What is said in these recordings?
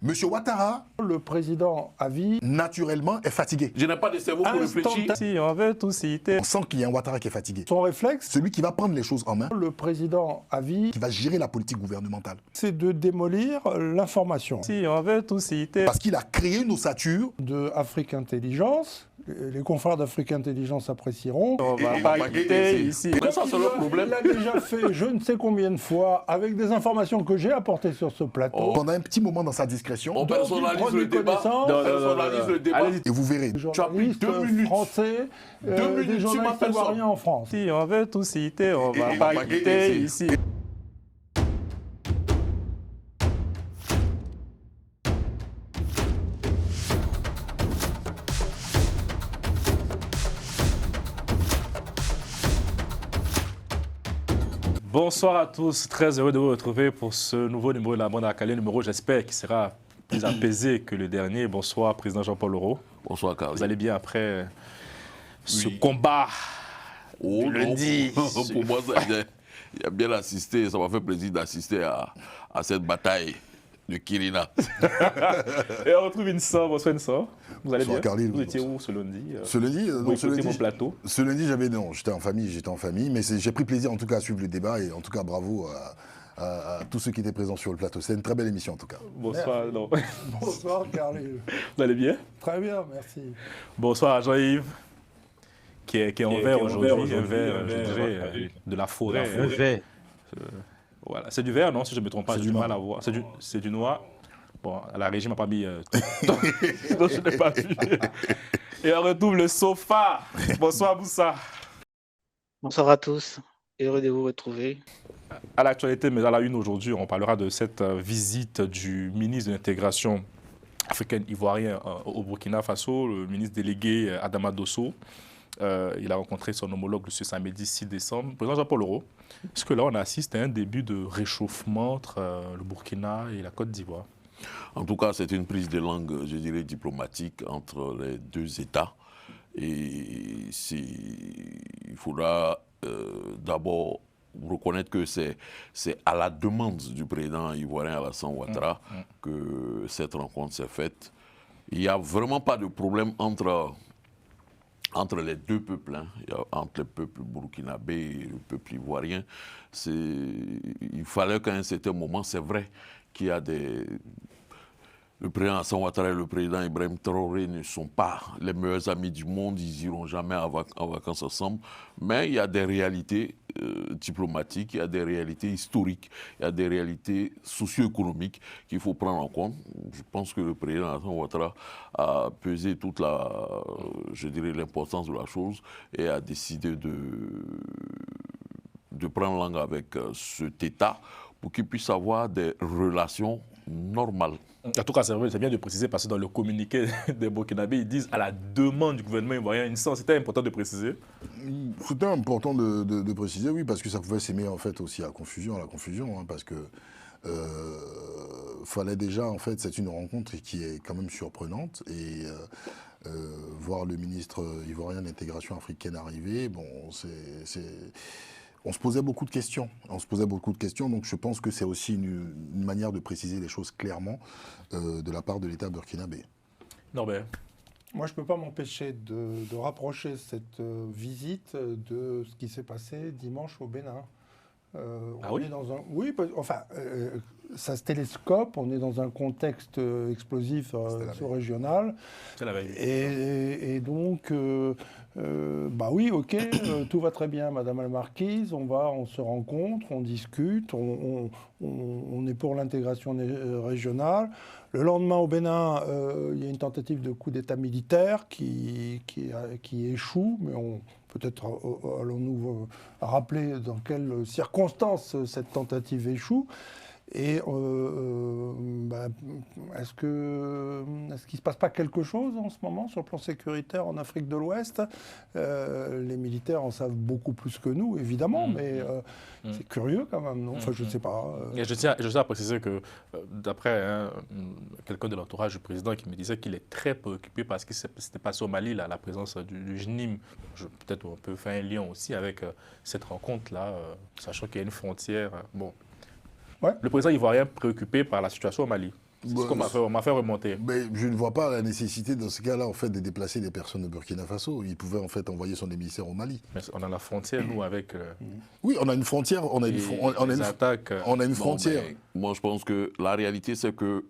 Monsieur Ouattara, le président à vie, naturellement, est fatigué. Je n'ai pas de cerveau pour réfléchir. Si on veut tout citer. On sent qu'il y a un Ouattara qui est fatigué. Son réflexe, Celui qui va prendre les choses en main, le président à vie, qui va gérer la politique gouvernementale. c'est de démolir l'information. Si on veut tout citer. Parce qu'il a créé une ossature. De Afrique Intelligence, les confrères d'Afrique Intelligence apprécieront. On ne va pas quitter ici. Mais ça, c'est le problème. Il l'a déjà fait je ne sais combien de fois avec des informations que j'ai apportées sur ce plateau. Pendant un petit moment dans sa discrétion. On personnalise le débat. Non, On personnalise le débat. Allez-y. Et vous verrez. Des Tu as pris journalistes 2 minutes. français, 2 des minutes sur ma journalistes personne. ivoiriens en France. Si on veut tout citer, on Et va on pas va quitter quitter ici. Bonsoir à tous, très heureux de vous retrouver pour ce nouveau numéro de la bande à Calais, numéro j'espère qui sera plus apaisé que le dernier. Bonsoir Président Jean-Paul Leroux. Bonsoir, Carly. Vous allez bien après ce Oui. combat Oh, du lundi. Pour moi, il a bien assisté. Ça m'a fait plaisir d'assister à cette bataille de Kirina. Et on retrouve Vincent. Bonsoir Vincent. Vous allez Bonsoir, bien? Carly. Vous étiez où ce lundi? Ce lundi, Vous écoutez mon plateau? ce lundi, j'étais en famille, mais j'ai pris plaisir en tout cas à suivre le débat et en tout cas bravo à tous ceux qui étaient présents sur le plateau. C'est une très belle émission en tout cas. Bonsoir. Non. Bonsoir Carly. Vous allez bien? Très bien, merci. Bonsoir à Jean-Yves, qui est en vert aujourd'hui, un vert, je dirais, de la forêt. Un vert. Voilà. C'est du vert, non? Si je ne me trompe pas, C'est j'ai du du mal noir. à voir. C'est du noir. Bon, la régie m'a pas mis... donc je n'ai pas vu. Et on retrouve le sofa. Bonsoir Boussa. Bonsoir à tous, heureux de vous retrouver. À l'actualité, mais à la une aujourd'hui, on parlera de cette visite du ministre de l'intégration africaine ivoirien au Burkina Faso, le ministre délégué Adama Dosso. Il a rencontré son homologue le samedi 6 décembre. Président Jean-Paul Leroux, est-ce que là on assiste à un début de réchauffement entre le Burkina et la Côte d'Ivoire? En tout cas, c'est une prise de langue, je dirais, diplomatique entre les deux États. Et il faudra d'abord reconnaître que c'est à la demande du président ivoirien Alassane Ouattara que cette rencontre s'est faite. Il n'y a vraiment pas de problème entre les deux peuples, hein. Entre le peuple burkinabé et le peuple ivoirien. Il fallait qu'à un certain moment, c'est vrai qu'il y a le président Alassane Ouattara et le président Ibrahim Traoré ne sont pas les meilleurs amis du monde, ils n'iront jamais en vacances ensemble, mais il y a des réalités diplomatiques, il y a des réalités historiques, il y a des réalités socio-économiques qu'il faut prendre en compte. Je pense que le président Alassane Ouattara a pesé toute l'importance de la chose et a décidé de prendre langue avec cet État pour qu'il puisse avoir des relations normales. En tout cas, c'est bien de préciser parce que dans le communiqué des Burkinabés, ils disent à la demande du gouvernement ivoirien, c'était important de préciser. C'était important de préciser, oui, parce que ça pouvait s'aimer en fait aussi à la confusion, hein, parce que fallait déjà, en fait, c'est une rencontre qui est quand même surprenante et voir le ministre ivoirien de l'intégration africaine arriver, bon, on se posait beaucoup de questions. Donc je pense que c'est aussi une manière de préciser les choses clairement de la part de l'État burkinabé. Norbert. Moi, je ne peux pas m'empêcher de rapprocher cette visite de ce qui s'est passé dimanche au Bénin. Oui Oui, ça se télescope, on est dans un contexte explosif régional. C'est la veille. Et donc, bah oui, ok, tout va très bien, Madame la Marquise, on se rencontre, on discute, on est pour l'intégration régionale. Le lendemain, au Bénin, il y a une tentative de coup d'État militaire qui échoue, mais peut-être allons-nous rappeler dans quelles circonstances cette tentative échoue. Et est-ce qu'il ne se passe pas quelque chose en ce moment sur le plan sécuritaire en Afrique de l'Ouest? Les militaires en savent beaucoup plus que nous, évidemment, mais c'est curieux quand même, non? Enfin, je ne sais pas. Et je tiens à préciser que, d'après quelqu'un de l'entourage du président qui me disait qu'il est très préoccupé parce que c'était passé au Mali, la présence du JNIM. Peut-être on peut faire un lien aussi avec cette rencontre-là, sachant qu'il y a une frontière. Bon. Ouais. Le président ivoirien préoccupé par la situation au Mali. C'est ce qu'on m'a fait remonter. Mais je ne vois pas la nécessité dans ce cas-là en fait de déplacer des personnes au Burkina Faso. Il pouvait en fait envoyer son émissaire au Mali. Mais on a la frontière, nous, avec Oui, on a une frontière, on a les attaques. on a une frontière. Moi, je pense que la réalité, c'est que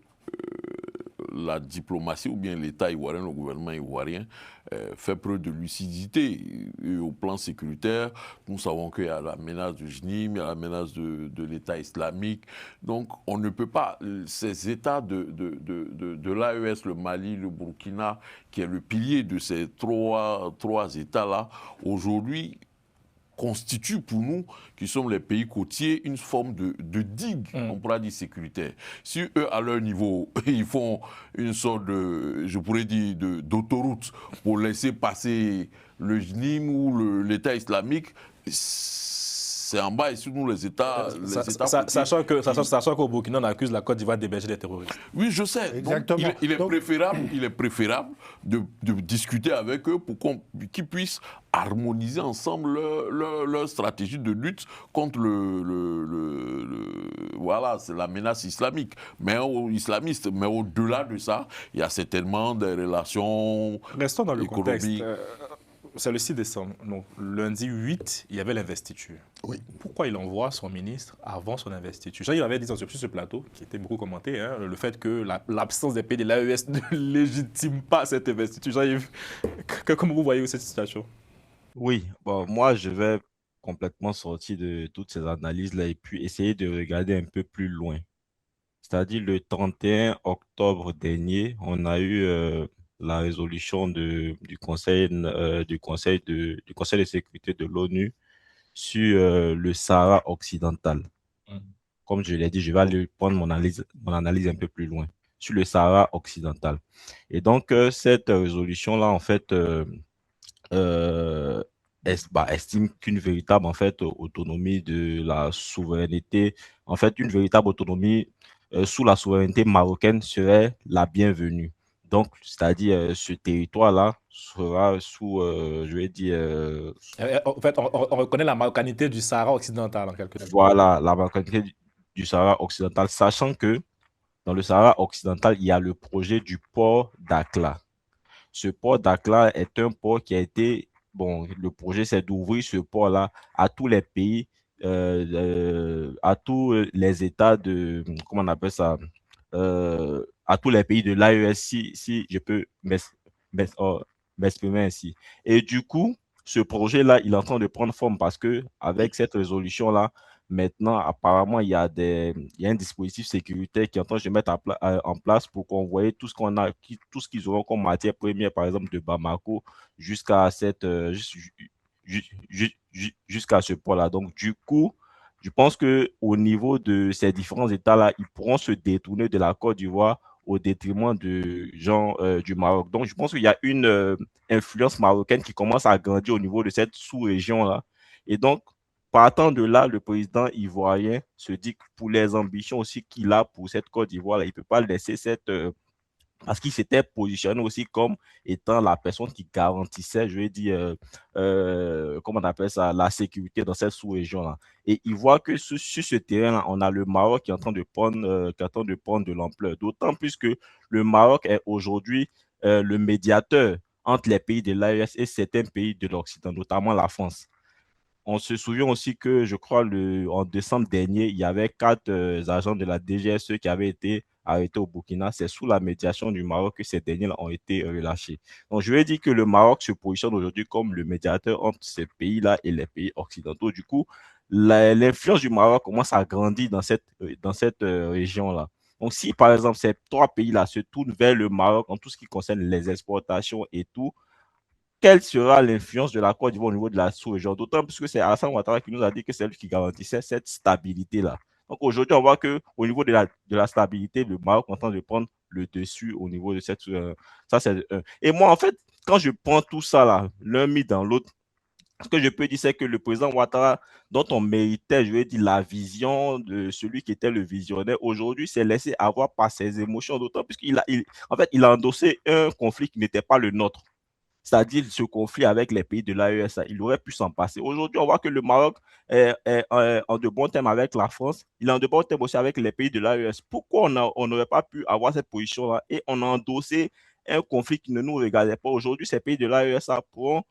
la diplomatie ou bien l'État ivoirien, le gouvernement ivoirien, fait preuve de lucidité. Et au plan sécuritaire, nous savons qu'il y a la menace du JNIM, il y a la menace de l'État islamique. Donc, on ne peut pas, ces États de l'AES, le Mali, le Burkina, qui est le pilier de ces trois États-là, aujourd'hui, constitue pour nous, qui sommes les pays côtiers, une forme de digue, on pourra dire sécuritaire. Si eux, à leur niveau, ils font une sorte de, je pourrais dire, d'autoroute pour laisser passer le JNIM ou l'État islamique, c'est en bas et sur nous les États. Sachant qu'au Burkina, on accuse la Côte d'Ivoire d'héberger des terroristes. Oui, je sais. Exactement. Donc, il est préférable de discuter avec eux pour qu'ils puissent harmoniser ensemble leur stratégie de lutte contre voilà, c'est la menace islamique, islamiste. Mais au-delà de ça, il y a certainement des relations. Restons dans le économiques. contexte. C'est le 6 décembre. Donc, lundi 8, il y avait l'investiture. Oui. Pourquoi il envoie son ministre avant son investiture? Il avait dit sur ce plateau, qui était beaucoup commenté, hein, le fait que l'absence des pays de l'AES ne légitime pas cette investiture. Comment vous voyez cette situation? Oui, bon, moi, je vais complètement sortir de toutes ces analyses-là et puis essayer de regarder un peu plus loin. C'est-à-dire le 31 octobre dernier, on a eu la résolution du Conseil de sécurité de l'ONU sur le Sahara occidental. Comme je l'ai dit, je vais aller prendre mon analyse un peu plus loin sur le Sahara occidental. Et donc, cette résolution-là, en fait, estime qu'une véritable en fait autonomie de la souveraineté, en fait une véritable autonomie sous la souveraineté marocaine serait la bienvenue. Donc, c'est-à-dire ce territoire-là sera sous, je vais dire... En fait, on reconnaît la marocanité du Sahara occidental en quelque sorte. Voilà, la marocanité du Sahara occidental, sachant que dans le Sahara occidental, il y a le projet du port d'Akla. Ce port d'Akla est un port qui a été, bon, le projet c'est d'ouvrir ce port-là à tous les pays, à tous les États de, comment on appelle ça, à tous les pays de l'AES, si je peux m'exprimer ainsi. Et du coup, ce projet-là, il est en train de prendre forme parce que avec cette résolution-là, maintenant, apparemment, il y a un dispositif sécuritaire qui est en train de se mettre en place pour convoyer tout ce qu'on a, tout ce qu'ils auront comme matière première, par exemple, de Bamako jusqu'à jusqu'à ce point-là. Donc, du coup, je pense qu'au niveau de ces différents États-là, ils pourront se détourner de la Côte d'Ivoire au détriment de gens du Maroc. Donc, je pense qu'il y a une influence marocaine qui commence à grandir au niveau de cette sous-région-là. Et donc, partant de là, le président ivoirien se dit que pour les ambitions aussi qu'il a pour cette Côte d'Ivoire, il ne peut pas laisser cette... parce qu'il s'était positionné aussi comme étant la personne qui garantissait, je vais dire, comment on appelle ça, la sécurité dans cette sous-région-là. Et il voit que sur ce terrain-là, on a le Maroc qui est en train de prendre, de l'ampleur. D'autant plus que le Maroc est aujourd'hui le médiateur entre les pays de l'AES et certains pays de l'Occident, notamment la France. On se souvient aussi que, je crois, en décembre dernier, il y avait 4 agents de la DGSE qui avaient été arrêtés au Burkina. C'est sous la médiation du Maroc que ces derniers ont été relâchés. Donc, je vais dire que le Maroc se positionne aujourd'hui comme le médiateur entre ces pays-là et les pays occidentaux. Du coup, l'influence du Maroc commence à grandir dans cette région-là. Donc, si par exemple ces 3 pays-là se tournent vers le Maroc en tout ce qui concerne les exportations et tout, quelle sera l'influence de la Côte d'Ivoire au niveau de la sous-région? D'autant plus que c'est Alassane Ouattara qui nous a dit que c'est lui qui garantissait cette stabilité-là. Donc aujourd'hui, on voit qu'au niveau de la stabilité, le Maroc est en train de prendre le dessus au niveau de cette... ça, c'est Et moi, en fait, quand je prends tout ça, là, l'un mis dans l'autre, ce que je peux dire, c'est que le président Ouattara, dont on méritait, je vais dire, la vision de celui qui était le visionnaire, aujourd'hui, s'est laissé avoir par ses émotions, d'autant plus en fait, il a endossé un conflit qui n'était pas le nôtre. c'est-à-dire ce conflit avec les pays de l'AES, il aurait pu s'en passer. Aujourd'hui, on voit que le Maroc est en de bons termes avec la France, il est en de bons termes aussi avec les pays de l'AES. Pourquoi on n'aurait pas pu avoir cette position-là et on a endossé un conflit qui ne nous regardait pas? Aujourd'hui, ces pays de l'AES pourront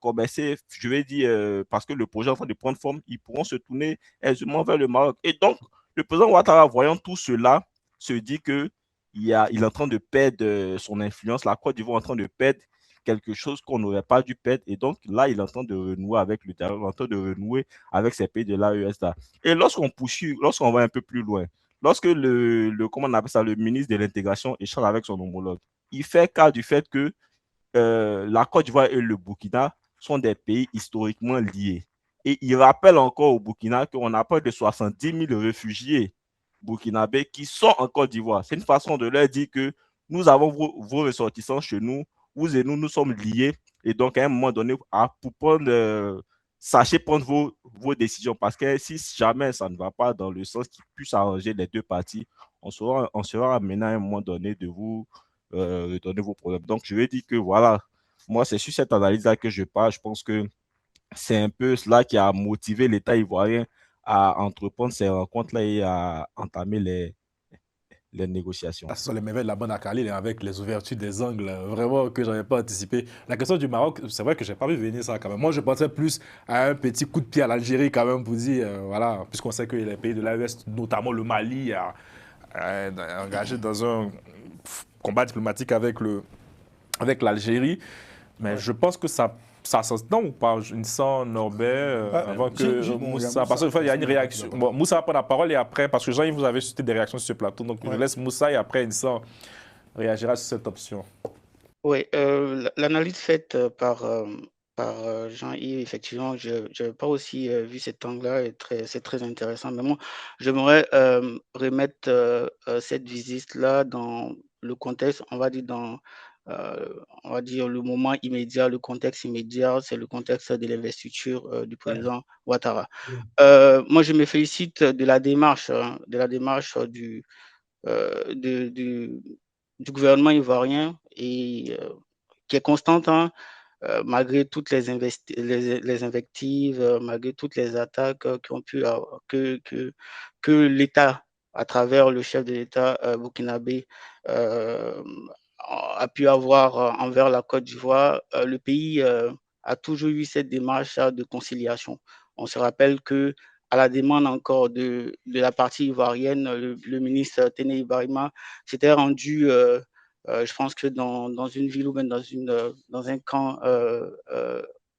commencer, je vais dire, parce que le projet est en train de prendre forme, ils pourront se tourner aisément vers le Maroc. Et donc, le président Ouattara, voyant tout cela, se dit que il est en train de perdre son influence. La Côte d'Ivoire est en train de perdre quelque chose qu'on n'aurait pas dû perdre. Et donc, là, il est en train de renouer avec le terrain, il est en train de renouer avec ces pays de l'AES. Et lorsqu'on poursuit, lorsqu'on va un peu plus loin, lorsque comment on appelle ça, le ministre de l'intégration échange avec son homologue, il fait cas du fait que la Côte d'Ivoire et le Burkina sont des pays historiquement liés. Et il rappelle encore au Burkina qu'on a près de 70 000 réfugiés burkinabés qui sont en Côte d'Ivoire. C'est une façon de leur dire que nous avons vos ressortissants chez nous, vous et nous sommes liés. Et donc, à un moment donné, pour prendre, sachez prendre vos décisions. Parce que si jamais ça ne va pas dans le sens qui puisse arranger les deux parties, on sera amené à un moment donné de vous redonner vos problèmes. Donc, je vais dire que voilà, moi, c'est sur cette analyse-là que je parle. Je pense que c'est un peu cela qui a motivé l'État ivoirien à entreprendre ces rencontres-là et à entamer les négociations. Ce sont les merveilles de la bonne à Khalil, avec les ouvertures des angles, vraiment que je n'avais pas anticipé. La question du Maroc, c'est vrai que je n'ai pas vu venir ça quand même. Moi, je pensais plus à un petit coup de pied à l'Algérie quand même pour dire, voilà, puisqu'on sait que les pays de l'Ouest, notamment le Mali, a engagé dans un combat diplomatique avec l'Algérie. Mais je pense que ça s'entend ou pas? Une sens Norbert, avant que Moussa. Parce qu'il y a une réaction. Bon, Moussa va prendre la parole et après, parce que Jean-Yves, vous avez suscité des réactions sur ce plateau. Donc, je laisse Moussa et après, Insan réagira sur cette option. Oui, l'analyse faite par Jean-Yves, effectivement, je n'avais pas aussi vu cet angle-là et c'est très intéressant. Mais moi, j'aimerais remettre cette visite-là dans le contexte, on va dire le moment immédiat, le contexte immédiat, c'est le contexte de l'investiture du président Ouattara. Moi, je me félicite de la démarche, du gouvernement ivoirien et qui est constante, hein, malgré toutes les invectives, malgré toutes les attaques qui ont pu avoir, que l'État, à travers le chef de l'État burkinabé, a pu avoir envers la Côte d'Ivoire. Le pays a toujours eu cette démarche de conciliation. On se rappelle que à la demande encore de la partie ivoirienne, le ministre Téné Ibrahima s'était rendu je pense que dans une ville ou même dans un camp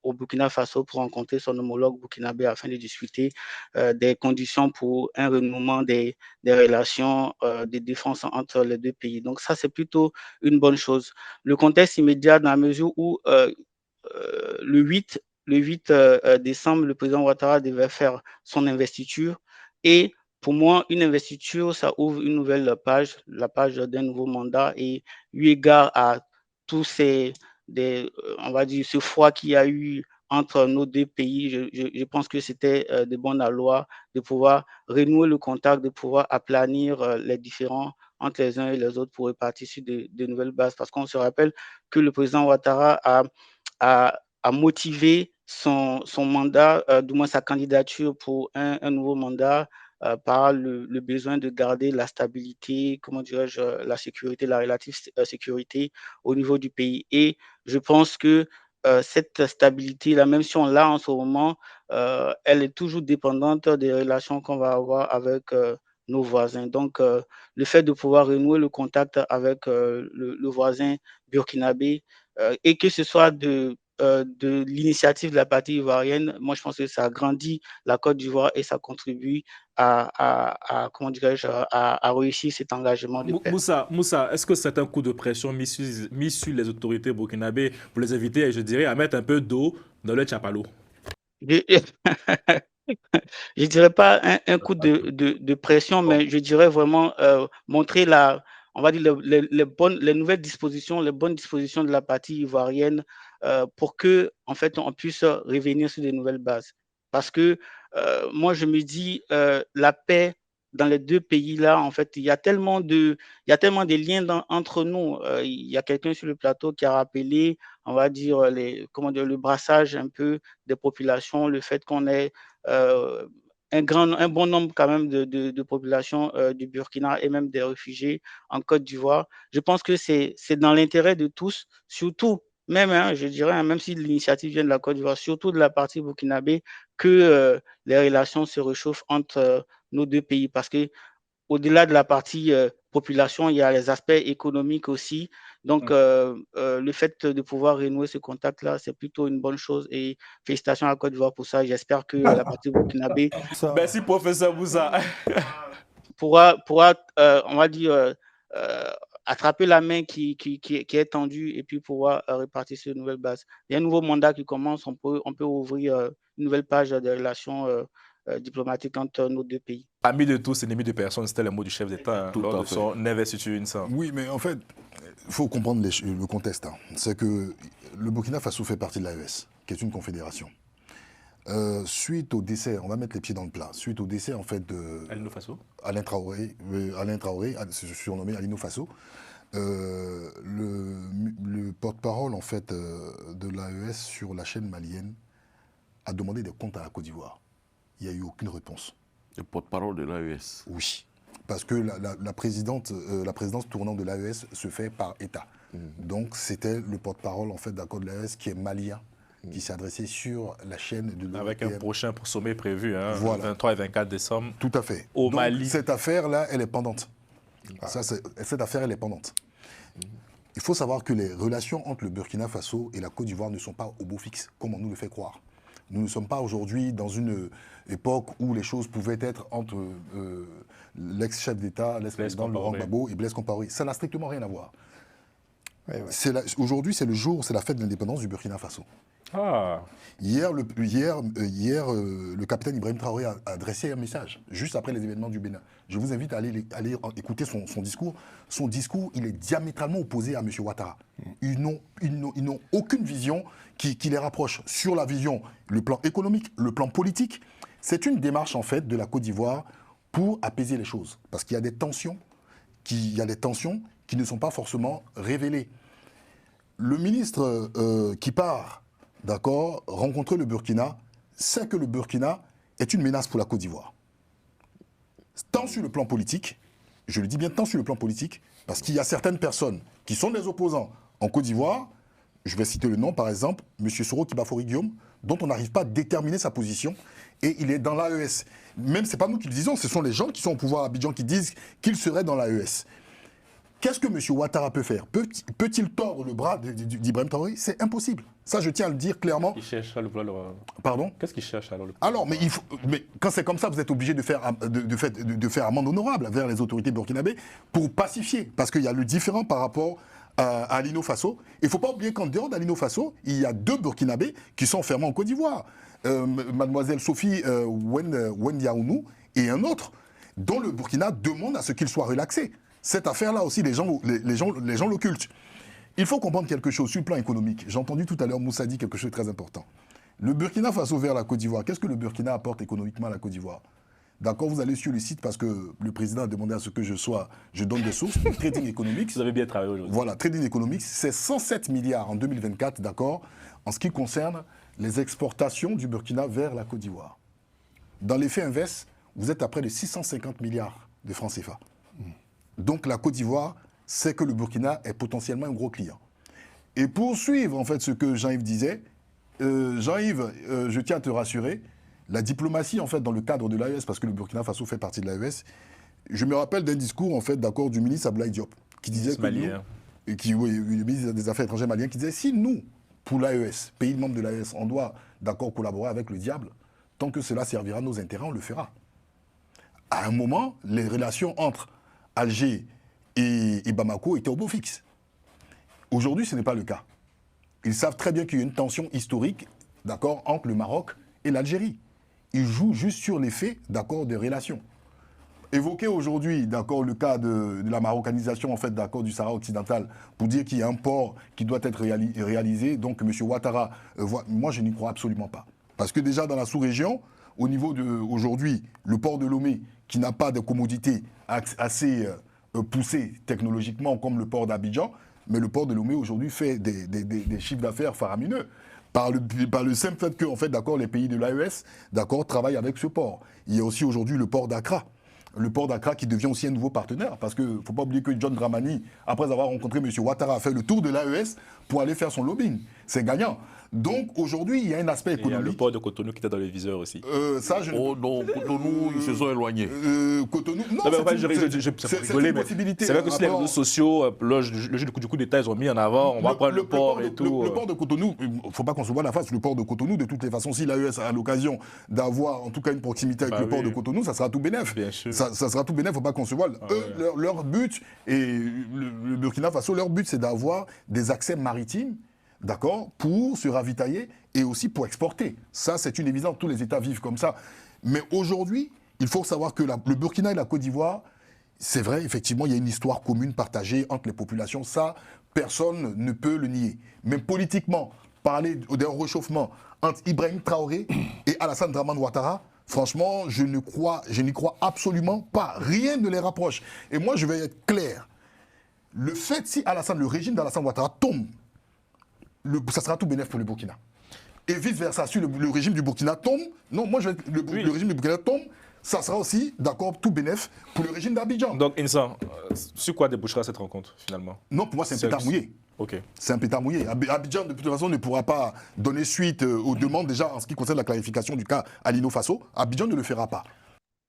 au Burkina Faso pour rencontrer son homologue burkinabé afin de discuter des conditions pour un renouement des relations de défense entre les deux pays. Donc ça, c'est plutôt une bonne chose. Le contexte immédiat dans la mesure où le 8 décembre, le président Ouattara devait faire son investiture et pour moi, une investiture, ça ouvre une nouvelle page, la page d'un nouveau mandat et eu égard à tous on va dire, ce froid qu'il y a eu entre nos deux pays, je pense que c'était de bonne loi de pouvoir renouer le contact, de pouvoir aplanir les différends entre les uns et les autres pour repartir sur de nouvelles bases. Parce qu'on se rappelle que le président Ouattara a motivé son mandat, du moins sa candidature pour un nouveau mandat par le besoin de garder la stabilité, comment dirais-je, la sécurité, la relative sécurité au niveau du pays. Et je pense que cette stabilité-là, même si on l'a en ce moment, elle est toujours dépendante des relations qu'on va avoir avec nos voisins. Donc, le fait de pouvoir renouer le contact avec le voisin burkinabé et que ce soit de l'initiative de la partie ivoirienne, moi je pense que ça agrandit la Côte d'Ivoire et ça contribue comment dirais-je, à réussir cet engagement de paix. Moussa, est-ce que c'est un coup de pression mis sur les autorités burkinabées pour les inviter, je dirais, à mettre un peu d'eau dans le tchapalo? Je ne dirais pas un coup de pression, mais je dirais vraiment montrer on va dire les nouvelles dispositions, les bonnes dispositions de la partie ivoirienne pour que, en fait, on puisse revenir sur de nouvelles bases. Parce que moi, je me dis, la paix dans les deux pays-là, en fait, il y a tellement de liens entre nous. Il y a quelqu'un sur le plateau qui a rappelé, on va dire, le brassage un peu des populations, le fait qu'on ait un bon nombre quand même de populations du Burkina et même des réfugiés en Côte d'Ivoire. Je pense que c'est dans l'intérêt de tous, surtout même, je dirais, même si l'initiative vient de la Côte d'Ivoire, surtout de la partie burkinabé, que les relations se réchauffent entre nos deux pays. Parce que au-delà de la partie population, il y a les aspects économiques aussi. Donc, le fait de pouvoir renouer ce contact-là, c'est plutôt une bonne chose. Et félicitations à la Côte d'Ivoire pour ça. J'espère que la partie burkinabé Merci, professeur Boussa. pourra on va dire, attraper la main qui est tendue et puis pouvoir répartir sur une nouvelle base. Il y a un nouveau mandat qui commence, on peut ouvrir une nouvelle page de relations diplomatiques entre nos deux pays. Amis de tous, ennemis de personne, c'était le mot du chef d'État lors de son investiture. Oui, mais en fait, il faut comprendre le contexte. C'est que le Burkina Faso fait partie de l'AES, qui est une confédération. Suite au décès, on va mettre les pieds dans le plat, suite au décès en fait de Alain Traoré, surnommé Alino Faso, le porte-parole en fait de l'AES sur la chaîne malienne a demandé des comptes à la Côte d'Ivoire. Il n'y a eu aucune réponse. Le porte-parole de l'AES. Oui, parce que la présidence tournante de l'AES se fait par État. Donc c'était le porte-parole en fait d'accord de l'AES qui est malien, qui s'est adressé sur la chaîne de l'OMPM. Avec un prochain sommet prévu, voilà. 23 et 24 décembre. Tout à fait. Au Donc, Mali. cette affaire-là, elle est pendante. Cette affaire, elle est pendante. Il faut savoir que les relations entre le Burkina Faso et la Côte d'Ivoire ne sont pas au beau fixe, comme on nous le fait croire. Nous ne sommes pas aujourd'hui dans une époque où les choses pouvaient être entre l'ex-chef d'État, l'ex-président Laurent Gbagbo et Blaise Compaoré. Ça n'a strictement rien à voir. Ouais. Aujourd'hui, c'est la fête de l'indépendance du Burkina Faso. Hier, le capitaine Ibrahim Traoré a adressé un message, juste après les événements du Bénin. Je vous invite à aller écouter son discours. Son discours, il est diamétralement opposé à M. Ouattara. Ils n'ont aucune vision qui les rapproche sur la vision, le plan économique, le plan politique. C'est une démarche, en fait, de la Côte d'Ivoire pour apaiser les choses. Parce qu'il y a des tensions qui ne sont pas forcément révélées. Le ministre qui part, d'accord, rencontrer le Burkina, sait que le Burkina est une menace pour la Côte d'Ivoire. Tant sur le plan politique, je le dis bien tant sur le plan politique, parce qu'il y a certaines personnes qui sont des opposants en Côte d'Ivoire, je vais citer le nom par exemple, M. Soro Kibafori Guillaume, dont on n'arrive pas à déterminer sa position, et il est dans l'AES. Même ce n'est pas nous qui le disons, ce sont les gens qui sont au pouvoir à Abidjan qui disent qu'il serait dans l'AES. Qu'est-ce que M. Ouattara peut faire? Peut-il tordre le bras d'Ibrahim Traoré? C'est impossible. Ça, je tiens à le dire clairement. Il cherche à le Pardon? Qu'est-ce qu'il cherche alors? Alors, mais quand c'est comme ça, vous êtes obligé de faire amende honorable vers les autorités burkinabées pour pacifier. Parce qu'il y a le différent par rapport à Alino Faso. Il ne faut pas oublier qu'en dehors d'Alino Faso, il y a 2 burkinabés qui sont enfermés en Côte d'Ivoire. Mademoiselle Sophie Wendiaounou et un autre dont le Burkina demande à ce qu'il soit relaxé. Cette affaire-là aussi, les gens l'occultent. Il faut comprendre quelque chose sur le plan économique. J'ai entendu tout à l'heure Moussa dire quelque chose de très important. Le Burkina Faso vers la Côte d'Ivoire, qu'est-ce que le Burkina apporte économiquement à la Côte d'Ivoire? D'accord, vous allez sur le site parce que le président a demandé à ce que je donne des sources. Trading Economics. Vous avez bien travaillé aujourd'hui. Voilà, Trading Economics, c'est 107 milliards en 2024, d'accord, en ce qui concerne les exportations du Burkina vers la Côte d'Ivoire. Dans l'effet inverse, vous êtes à près de 650 milliards de francs CFA. Donc la Côte d'Ivoire sait que le Burkina est potentiellement un gros client. Et pour suivre en fait ce que Jean-Yves disait, Jean-Yves, je tiens à te rassurer, la diplomatie en fait dans le cadre de l'AES, parce que le Burkina Faso fait partie de l'AES, je me rappelle d'un discours en fait d'accord du ministre Abdoulaye Diop qui disait que nous, le ministre des Affaires étrangères malien qui disait si nous, pour l'AES, pays membre de l'AES, on doit d'accord collaborer avec le diable, tant que cela servira nos intérêts, on le fera. À un moment, les relations entre Alger et Bamako étaient au beau fixe. Aujourd'hui, ce n'est pas le cas. Ils savent très bien qu'il y a une tension historique, d'accord, entre le Maroc et l'Algérie. Ils jouent juste sur les faits, d'accord, des relations. Évoquer aujourd'hui, d'accord, le cas de la marocanisation, en fait, d'accord, du Sahara occidental, pour dire qu'il y a un port qui doit être réalisé, donc M. Ouattara, moi, je n'y crois absolument pas. Parce que déjà, dans la sous-région, au niveau de, aujourd'hui, le port de Lomé, qui n'a pas de commodités assez poussées technologiquement comme le port d'Abidjan, mais le port de Lomé aujourd'hui fait des chiffres d'affaires faramineux. Par le simple fait que, en fait, d'accord, les pays de l'AES, d'accord, travaillent avec ce port. Il y a aussi aujourd'hui le port d'Accra. Le port d'Accra qui devient aussi un nouveau partenaire, parce qu'il ne faut pas oublier que John Dramani, après avoir rencontré M. Ouattara, a fait le tour de l'AES pour aller faire son lobbying. C'est gagnant. Donc aujourd'hui, il y a un aspect économique. Il y a le port de Cotonou qui était dans les viseurs aussi. Oh non, Cotonou, ils se sont éloignés. Cotonou, non, c'est une possibilité. C'est vrai que sur les réseaux sociaux, le jeu du coup d'État, ils ont mis en avant, on va prendre le port et tout. Le port de Cotonou, il ne faut pas qu'on se voit la face, le port de Cotonou, de toutes les façons, si l'AES a l'occasion d'avoir en tout cas une proximité avec le port de Cotonou, ça sera tout bénef. Ça sera tout bénef, il ne faut pas qu'on se voile. Leur but, et le Burkina Faso, leur but, c'est d'avoir des accès maritimes, d'accord, pour se ravitailler et aussi pour exporter. Ça, c'est une évidence, tous les États vivent comme ça. Mais aujourd'hui, il faut savoir que le Burkina et la Côte d'Ivoire, c'est vrai, effectivement, il y a une histoire commune partagée entre les populations. Ça, personne ne peut le nier. Mais politiquement, parler d'un réchauffement entre Ibrahim Traoré et Alassane Dramane Ouattara, franchement, je n'y crois absolument pas. Rien ne les rapproche. Et moi, je vais être clair. Le fait, si le régime d'Alassane Ouattara tombe, ça sera tout bénéfice pour le Burkina. Et vice-versa, si le régime du Burkina tombe, le régime du Burkina tombe, ça sera aussi, d'accord, tout bénéfice pour le régime d'Abidjan. Donc, Insa, sur quoi débouchera cette rencontre, finalement? Non, pour moi, c'est un pétard mouillé. Ok. C'est un pétard mouillé. Abidjan, de toute façon, ne pourra pas donner suite aux demandes, déjà, en ce qui concerne la clarification du cas Alino Faso. Abidjan ne le fera pas.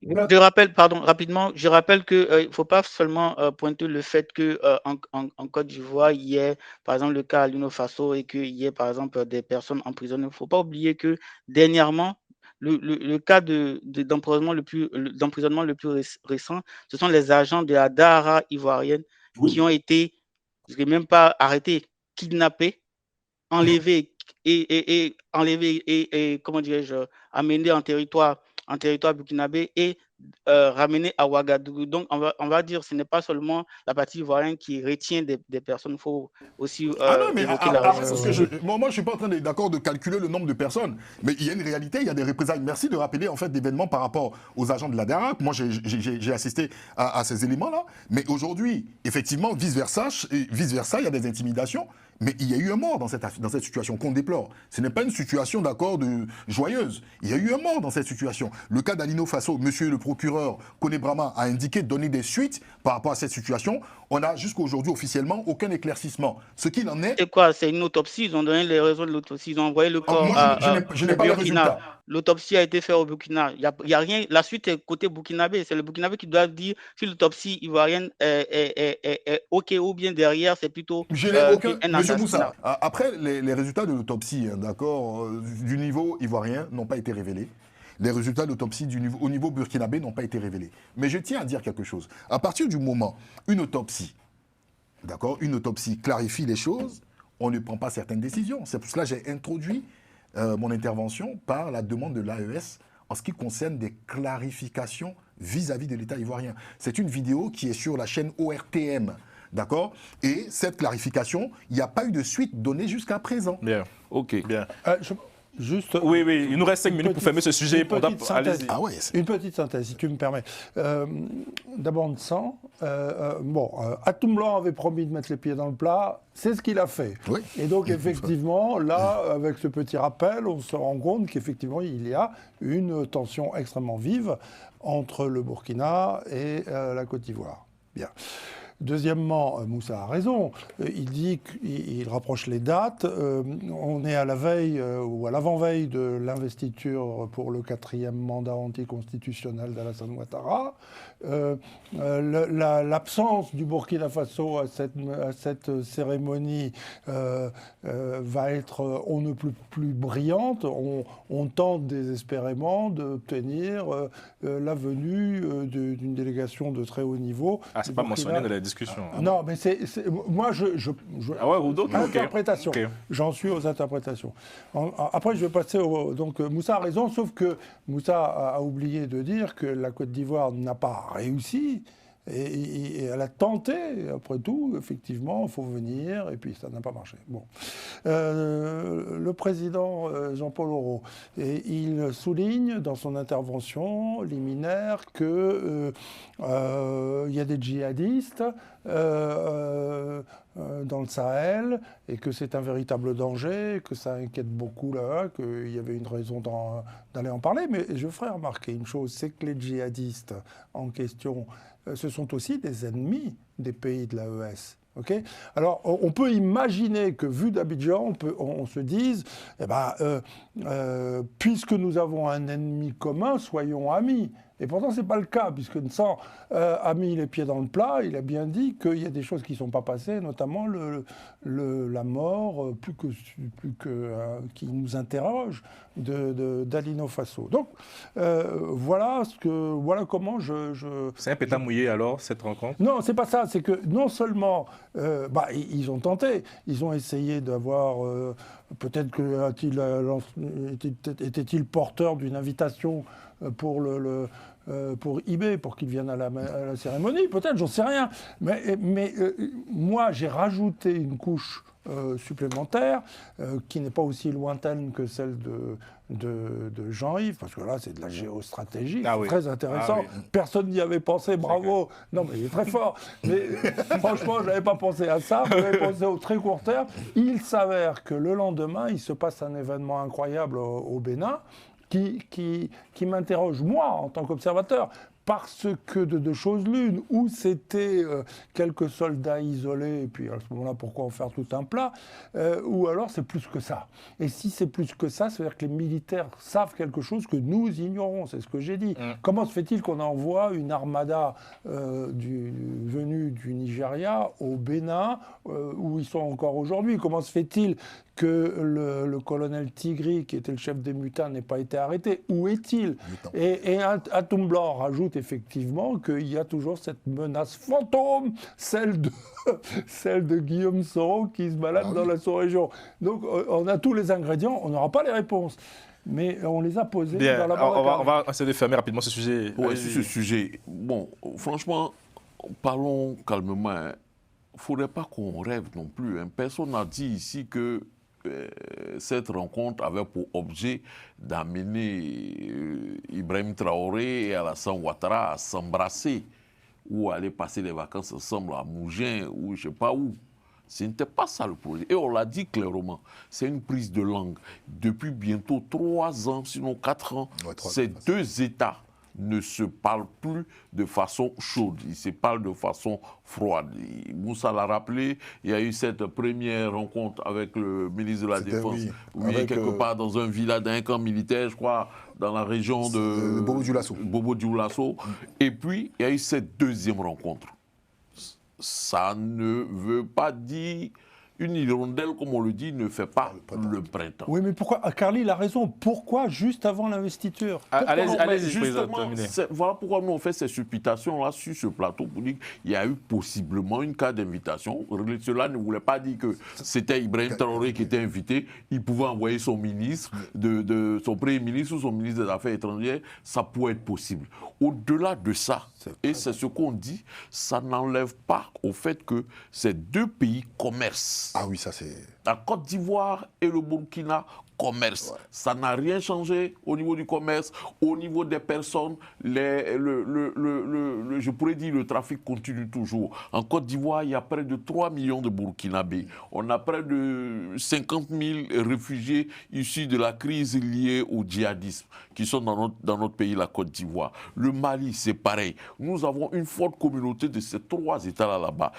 Je rappelle, pardon, rapidement, je rappelle qu'il ne faut pas seulement pointer le fait qu'en Côte d'Ivoire, il y ait, par exemple, le cas Alino Faso et qu'il y ait, par exemple, des personnes emprisonnées. Il ne faut pas oublier que, dernièrement, le cas d'emprisonnement le plus récent, ce sont les agents de la Dahara ivoirienne qui ont été, je ne dirais même pas arrêtés, kidnappés, enlevés et comment dirais-je, amenés en territoire burkinabé et ramenés à Ouagadougou. Donc, on va dire que ce n'est pas seulement la partie ivoirienne qui retient des personnes, il faut aussi évoquer la région. Moi, je ne suis pas en train de calculer le nombre de personnes, mais il y a une réalité, il y a des représailles. Merci de rappeler en fait d'événements par rapport aux agents de la DARA. Moi, j'ai assisté à ces éléments-là, mais aujourd'hui, effectivement, vice-versa, il y a des intimidations. Mais il y a eu un mort dans cette situation qu'on déplore. Ce n'est pas une situation, d'accord, joyeuse. Il y a eu un mort dans cette situation. Le cas d'Alino Faso, monsieur le procureur Kone Brahma a indiqué donner des suites par rapport à cette situation. On n'a jusqu'à aujourd'hui officiellement aucun éclaircissement. Ce qu'il en est... C'est quoi? C'est une autopsie. Ils ont donné les raisons de l'autopsie. Ils ont envoyé le corps je n'ai pas le résultat. L'autopsie a été faite au Burkina. Il y a rien. La suite est côté burkinabé. C'est le burkinabé qui doit dire si l'autopsie ivoirienne est OK ou bien derrière, c'est plutôt Monsieur Moussa, après les résultats de l'autopsie, d'accord, du niveau ivoirien n'ont pas été révélés. Les résultats de l'autopsie au niveau burkinabé n'ont pas été révélés. Mais je tiens à dire quelque chose. À partir du moment où une autopsie clarifie les choses, on ne prend pas certaines décisions. C'est pour cela que j'ai introduit mon intervention par la demande de l'AES en ce qui concerne des clarifications vis-à-vis de l'État ivoirien. C'est une vidéo qui est sur la chaîne ORTM. D'accord? Et cette clarification, il n'y a pas eu de suite donnée jusqu'à présent. Bien. OK. Bien. Juste, oui, il nous reste 5 minutes pour fermer ce sujet. Une petite synthèse, si tu me permets. D'abord, Atom Blanc avait promis de mettre les pieds dans le plat, c'est ce qu'il a fait. Oui. Et donc, effectivement, là, avec ce petit rappel, on se rend compte qu'effectivement, il y a une tension extrêmement vive entre le Burkina et la Côte d'Ivoire. Bien. Deuxièmement, Moussa a raison, il dit qu'il rapproche les dates, on est à la veille ou à l'avant-veille de l'investiture pour le 4e mandat anticonstitutionnel d'Alassane Ouattara. L'absence du Burkina Faso à cette cérémonie va être on ne plus brillante. On tente désespérément d'obtenir la venue d'une délégation de très haut niveau. Ah, c'est pas mentionné dans la discussion. Non, mais moi, interprétation. Okay. J'en suis aux interprétations. Après, je vais passer donc, Moussa a raison, sauf que Moussa a oublié de dire que la Côte d'Ivoire n'a pas réussi Et elle a tenté, après tout, effectivement, il faut venir, et puis ça n'a pas marché. Bon. Le président Jean-Paul Auroux, il souligne dans son intervention liminaire qu'il y a des djihadistes dans le Sahel et que c'est un véritable danger, que ça inquiète beaucoup là, qu'il y avait une raison d'aller en parler. Mais je ferai remarquer une chose, c'est que les djihadistes en question, ce sont aussi des ennemis des pays de l'AES. Okay, alors, on peut imaginer que, vu d'Abidjan, on se dise, eh ben, puisque nous avons un ennemi commun, soyons amis. Et pourtant, ce n'est pas le cas, puisque Nssan a mis les pieds dans le plat. Il a bien dit qu'il y a des choses qui ne sont pas passées, notamment la mort, qui nous interroge, d'Alino Faso. Donc, voilà comment je... C'est un pétard mouillé, alors, cette rencontre? Non, c'est pas ça. C'est que non seulement ils ont tenté, ils ont essayé d'avoir... peut-être était-il porteur d'une invitation pour eBay, pour qu'il vienne à la cérémonie, peut-être, j'en sais rien. Mais moi, j'ai rajouté une couche supplémentaire qui n'est pas aussi lointaine que celle de Jean-Yves, parce que là, c'est de la géostratégie, très intéressant. Oui. Personne n'y avait pensé, bravo. Non, mais il est très fort. Mais franchement, je n'avais pas pensé à ça, j'avais pensé au très court terme. Il s'avère que le lendemain, il se passe un événement incroyable au Bénin, qui m'interroge, moi, en tant qu'observateur, parce que de deux choses l'une, ou c'était quelques soldats isolés, et puis à ce moment-là, pourquoi en faire tout un plat, ou alors c'est plus que ça. Et si c'est plus que ça, ça veut dire que les militaires savent quelque chose que nous ignorons, c'est ce que j'ai dit. Comment se fait-il qu'on envoie une armada venue du Nigeria au Bénin, où ils sont encore aujourd'hui? Comment se fait-il que le colonel Tigri, qui était le chef des mutins, n'ait pas été arrêté? Où est-il? Et Atom Blanc rajoute effectivement qu'il y a toujours cette menace fantôme, celle de Guillaume Soro qui se balade dans la sous-région. Donc on a tous les ingrédients, on n'aura pas les réponses. Mais on les a posés dans la on va essayer de fermer rapidement ce sujet. Oui, sur ce sujet, bon, franchement, parlons calmement. Il ne faudrait pas qu'on rêve non plus. Personne n'a dit ici que cette rencontre avait pour objet d'amener Ibrahim Traoré et Alassane Ouattara à s'embrasser ou à aller passer les vacances ensemble à Mougins ou je ne sais pas où. Ce n'était pas ça le projet. Et on l'a dit clairement, c'est une prise de langue. Depuis bientôt 3 ans, sinon 4 ans, ces deux États ne se parlent plus de façon chaude, ils se parlent de façon froide. Moussa l'a rappelé, il y a eu cette première rencontre avec le ministre de la Défense, quelque part dans un village, dans un camp militaire, je crois, dans la région de Bobo-Dioulasso. Et puis, il y a eu cette deuxième rencontre. Ça ne veut pas dire... Une hirondelle, comme on le dit, ne fait pas le printemps. Oui, mais pourquoi? Carly, il a raison. Pourquoi juste avant l'investiture? Allez-y, justement, voilà pourquoi nous on fait ces supputations-là sur ce plateau pour dire qu'il y a eu possiblement une carte d'invitation. Cela ne voulait pas dire que c'était Ibrahim Traoré qui était invité. Il pouvait envoyer son ministre, son premier ministre ou son ministre des Affaires étrangères. Ça pourrait être possible. Au-delà de ça, et c'est ce qu'on dit, ça n'enlève pas au fait que ces deux pays commercent. Ah oui, ça c'est... La Côte d'Ivoire et le Burkina commercent. Ouais. Ça n'a rien changé au niveau du commerce, au niveau des personnes. Je pourrais dire le trafic continue toujours. En Côte d'Ivoire, il y a près de 3 millions de Burkinabés. On a près de 50 000 réfugiés issus de la crise liée au djihadisme qui sont dans notre pays, la Côte d'Ivoire. Le Mali, c'est pareil. Nous avons une forte communauté de ces 3 États-là là-bas.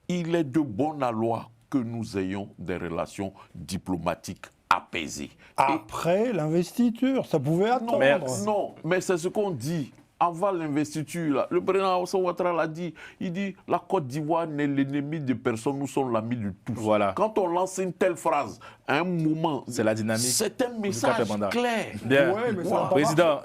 Il est de bon aloi que nous ayons des relations diplomatiques apaisées. Après l'investiture, ça pouvait attendre. Non, mais c'est ce qu'on dit. Avant l'investiture, le président Ouattara l'a dit, il dit la Côte d'Ivoire n'est l'ennemi de personne, nous sommes l'ami de tous. Voilà. Quand on lance une telle phrase, à un moment. C'est la dynamique. C'est un message clair. Bien. Ouais, mais ça n'a pas Président,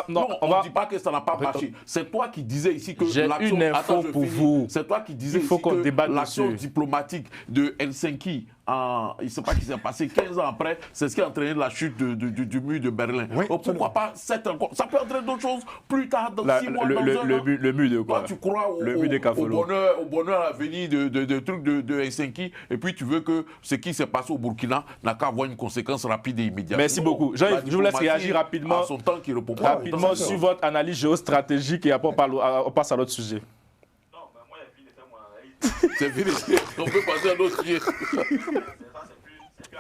Non, on va... ne dit pas que ça n'a pas marché. C'est toi qui disais ici que j'ai l'action... une info pour vous. C'est toi qui disais Il faut ici qu'on que débatte l'action dessus. diplomatique de Helsinki, il ne sait pas qui s'est passé 15 ans après, c'est ce qui a entraîné la chute du mur de Berlin. Oui, pourquoi pas encore? Ça peut entraîner d'autres choses plus tard, dans 6 mois, dans un an. Le mur de quoi? Toi, tu crois au bonheur à venir de trucs de Helsinki, et puis tu veux que ce qui s'est passé au Burkina n'a qu'à avoir une conséquence rapide et immédiate. Merci beaucoup. Je vous laisse réagir rapidement, à son temps qui répond rapidement sur votre analyse géostratégique et après on passe à l'autre sujet. Non, mais moi, il y a fini de faire mon analyse. C'est fini. On peut passer à l'autre sujet.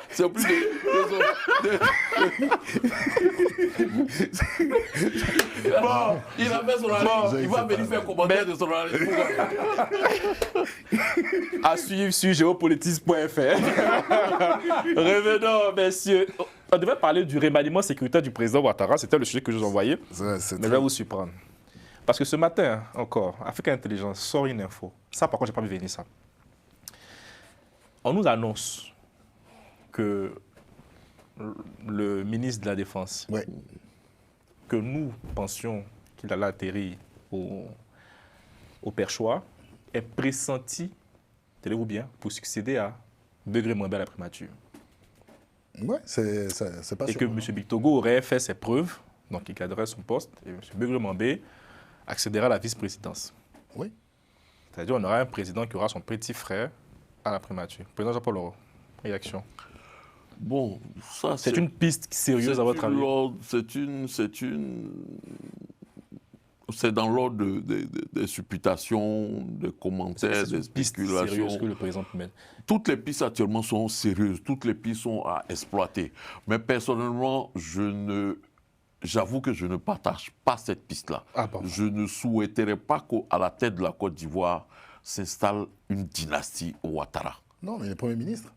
C'est plus Bon, il a fait son analyse. Il va venir faire commentaire de son analyse. À suivre sur géopolitis.fr. Revenons, messieurs. On devait parler du remaniement sécuritaire du président Ouattara. C'était le sujet que je vous envoyais. Mais je vais vous surprendre. Parce que ce matin, encore, Africa Intelligence sort une info. Ça, par contre, je n'ai pas vu venir ça. On nous annonce que le ministre de la Défense, que nous pensions qu'il allait atterrir au Perchoir, est pressenti, tenez-vous bien, pour succéder à Begré Mwembe à la primature. Oui, c'est pas sûr. Et que M. Bictogo aurait fait ses preuves, donc il garderait son poste, et M. Begré Mwembe accédera à la vice-présidence. Oui. C'est-à-dire qu'on aura un président qui aura son petit frère à la primature. Président Jean-Paul Laurent, réaction. Bon, ça c'est une piste sérieuse à votre avis? C'est dans l'ordre des supputations, des commentaires, des spéculations. Que le président mène. Toutes les pistes actuellement sont sérieuses, toutes les pistes sont à exploiter. Mais personnellement, j'avoue que je ne partage pas cette piste-là. Je ne souhaiterais pas qu'à la tête de la Côte d'Ivoire s'installe une dynastie Ouattara. Non, mais le Premier ministre.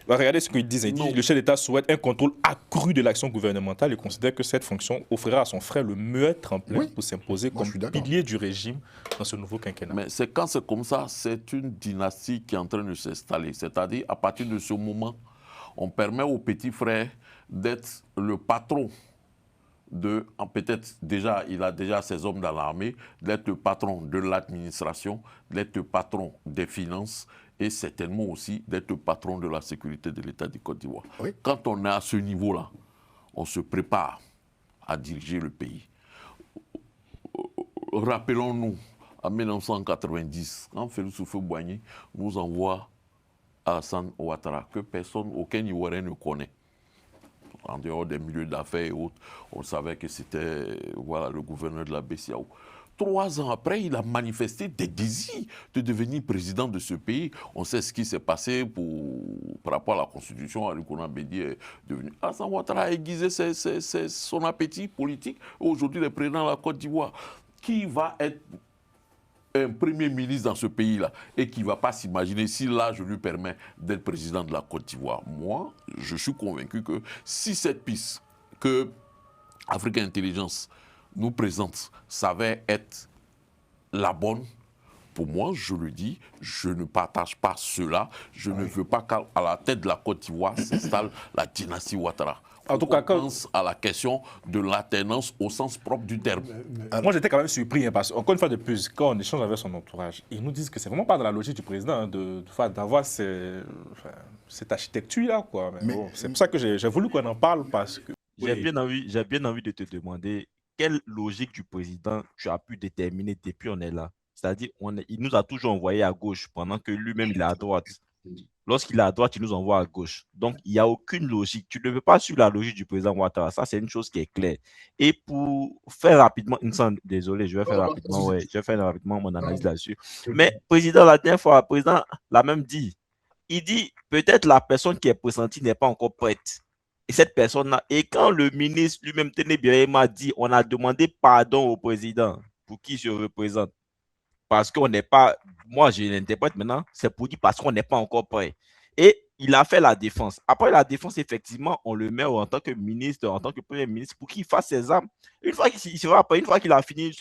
Regardez ce qu'il dit. Il dit le chef d'État souhaite un contrôle accru de l'action gouvernementale et considère que cette fonction offrira à son frère le meilleur tremplin pour s'imposer comme pilier du régime dans ce nouveau quinquennat. Mais quand c'est comme ça, c'est une dynastie qui est en train de s'installer. C'est-à-dire, à partir de ce moment, on permet au petit frère d'être le patron peut-être déjà, il a déjà ses hommes dans l'armée, d'être le patron de l'administration, d'être le patron des finances et certainement aussi d'être le patron de la sécurité de l'État de Côte d'Ivoire. Oui. Quand on est à ce niveau-là, on se prépare à diriger le pays. Rappelons-nous, en 1990, quand Félix Houphouët-Boigny nous envoie à Alassane Ouattara, que personne, aucun Ivoirien ne connaît. En dehors des milieux d'affaires et autres, on savait que c'était le gouverneur de la BCAO. 3 ans après, il a manifesté des désirs de devenir président de ce pays. On sait ce qui s'est passé par rapport à la Constitution. Alikona Bédi est devenu. Alassane Ouattara a aiguisé son appétit politique. Aujourd'hui, il est président de la Côte d'Ivoire. Qui va être un premier ministre dans ce pays-là et qui ne va pas s'imaginer si là, je lui permets d'être président de la Côte d'Ivoire? Moi, je suis convaincu que si cette piste que Africa Intelligence nous présente savait être la bonne, pour moi, je le dis, je ne partage pas cela. Je ne veux pas qu'à la tête de la Côte d'Ivoire s'installe la dynastie Ouattara. En tout cas, quand on pense à la question de l'alternance au sens propre du terme. Moi, j'étais quand même surpris, parce qu'encore une fois de plus, quand on échange avec son entourage, ils nous disent que c'est vraiment pas dans la logique du président d'avoir cette architecture-là. Bon, c'est pour ça que j'ai voulu qu'on en parle, parce que... J'ai bien envie de te demander quelle logique du président tu as pu déterminer depuis on est là. C'est-à-dire, il nous a toujours envoyé à gauche pendant que lui-même, il est à droite. Lorsqu'il est à droite, il nous envoie à gauche. Donc, il n'y a aucune logique. Tu ne veux pas suivre la logique du président Ouattara. Ça, c'est une chose qui est claire. Et pour faire rapidement, désolé, je vais faire rapidement mon analyse là-dessus. Mais président, la dernière fois, le président l'a même dit. Il dit, peut-être la personne qui est pressentie n'est pas encore prête. Et cette personne-là, et quand le ministre lui-même, Téné m'a dit, on a demandé pardon au président pour qui se représente. Parce qu'on n'est pas, moi je l'interprète maintenant, c'est pour dire parce qu'on n'est pas encore prêt. Et il a fait la défense. Après la défense, effectivement, on le met en tant que ministre, en tant que premier ministre, pour qu'il fasse ses armes. Une fois qu'il a fini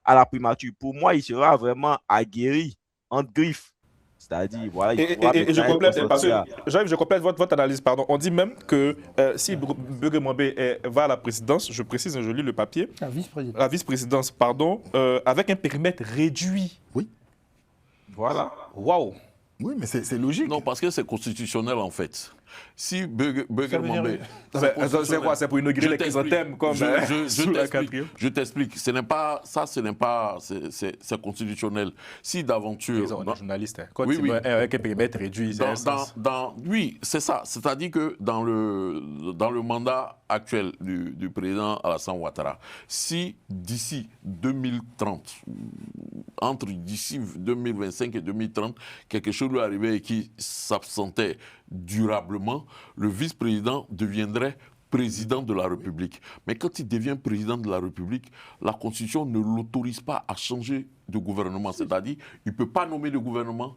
à la primature, pour moi, il sera vraiment aguerri, en griffe. C'est-à-dire, voilà, il Et, faudra et je maintenant complète, parce que consentir. je complète votre analyse, pardon. On dit même que si Birger Mwambe va à la présidence, je précise, je lis le papier, Un vice-président. la vice-présidence, pardon, avec un périmètre réduit. Oui, Voilà. Waouh! oui, mais c'est logique. Non, parce que c'est constitutionnel en fait. Si Birger Ça veut dire- Mwambe... C'est quoi? C'est pour inaugurer Je les t'explique. chrysanthèmes comme sous la quatrième? Je t'explique. Ce n'est pas ça, ce n'est pas, c'est constitutionnel. Si d'aventure, On est journaliste. Hein. Quand Oui, tu oui. vas avec un périmètre réduit, c'est un sens. oui, c'est ça. C'est-à-dire que dans le mandat actuel du président Alassane Ouattara, si d'ici 2030, entre d'ici 2025 et 2030, quelque chose lui arrivait et qui s'absentait durablement, le vice-président deviendrait président de la République. Mais quand il devient président de la République, la Constitution ne l'autorise pas à changer de gouvernement. C'est-à-dire, il ne peut pas nommer de gouvernement.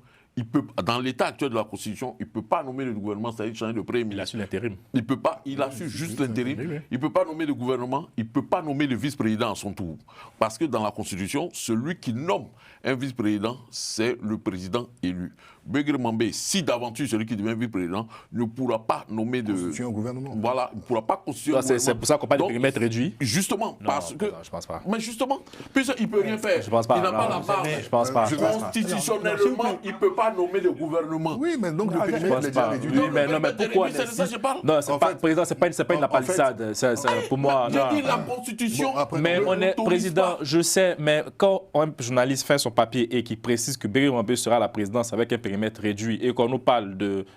Dans l'état actuel de la Constitution, il ne peut pas nommer le gouvernement, c'est-à-dire changer de premier Il a ministre. su l'intérim. Il peut pas, il a su juste l'intérim. Oui, oui. Il ne peut pas nommer le gouvernement, il ne peut pas nommer le vice-président à son tour. Parce que dans la Constitution, celui qui nomme un vice-président, c'est le président élu. Birger Mwambe, si d'aventure celui qui devient vice-président, ne pourra pas nommer de... Constituer un gouvernement. Voilà, il ne pourra pas constituer un C'est gouvernement. pour ça qu'on parle de Donc, périmètre réduit. Justement, parce que... non, je pense pas. Mais justement, puisqu'il ne peut rien faire. Je pense pas. Il n'a non, pas la part. Je pense pas. Constitutionnellement, il ne peut pas nommer le gouvernement. Oui, mais donc le je Je périmètre pense est déjà pas. réduit. Oui, mais non, mais pourquoi C'est de ça que je parle. Non, c'est En pas, fait- président, c'est pas une en palissade. Pour moi, J'ai non. dit la Constitution. Bon, après- Mais ne on est l'autorise président, pas. je sais, mais quand un journaliste fait son papier et qui précise que Birger Mwambe sera à la présidence avec un périmètre réduit et qu'on nous parle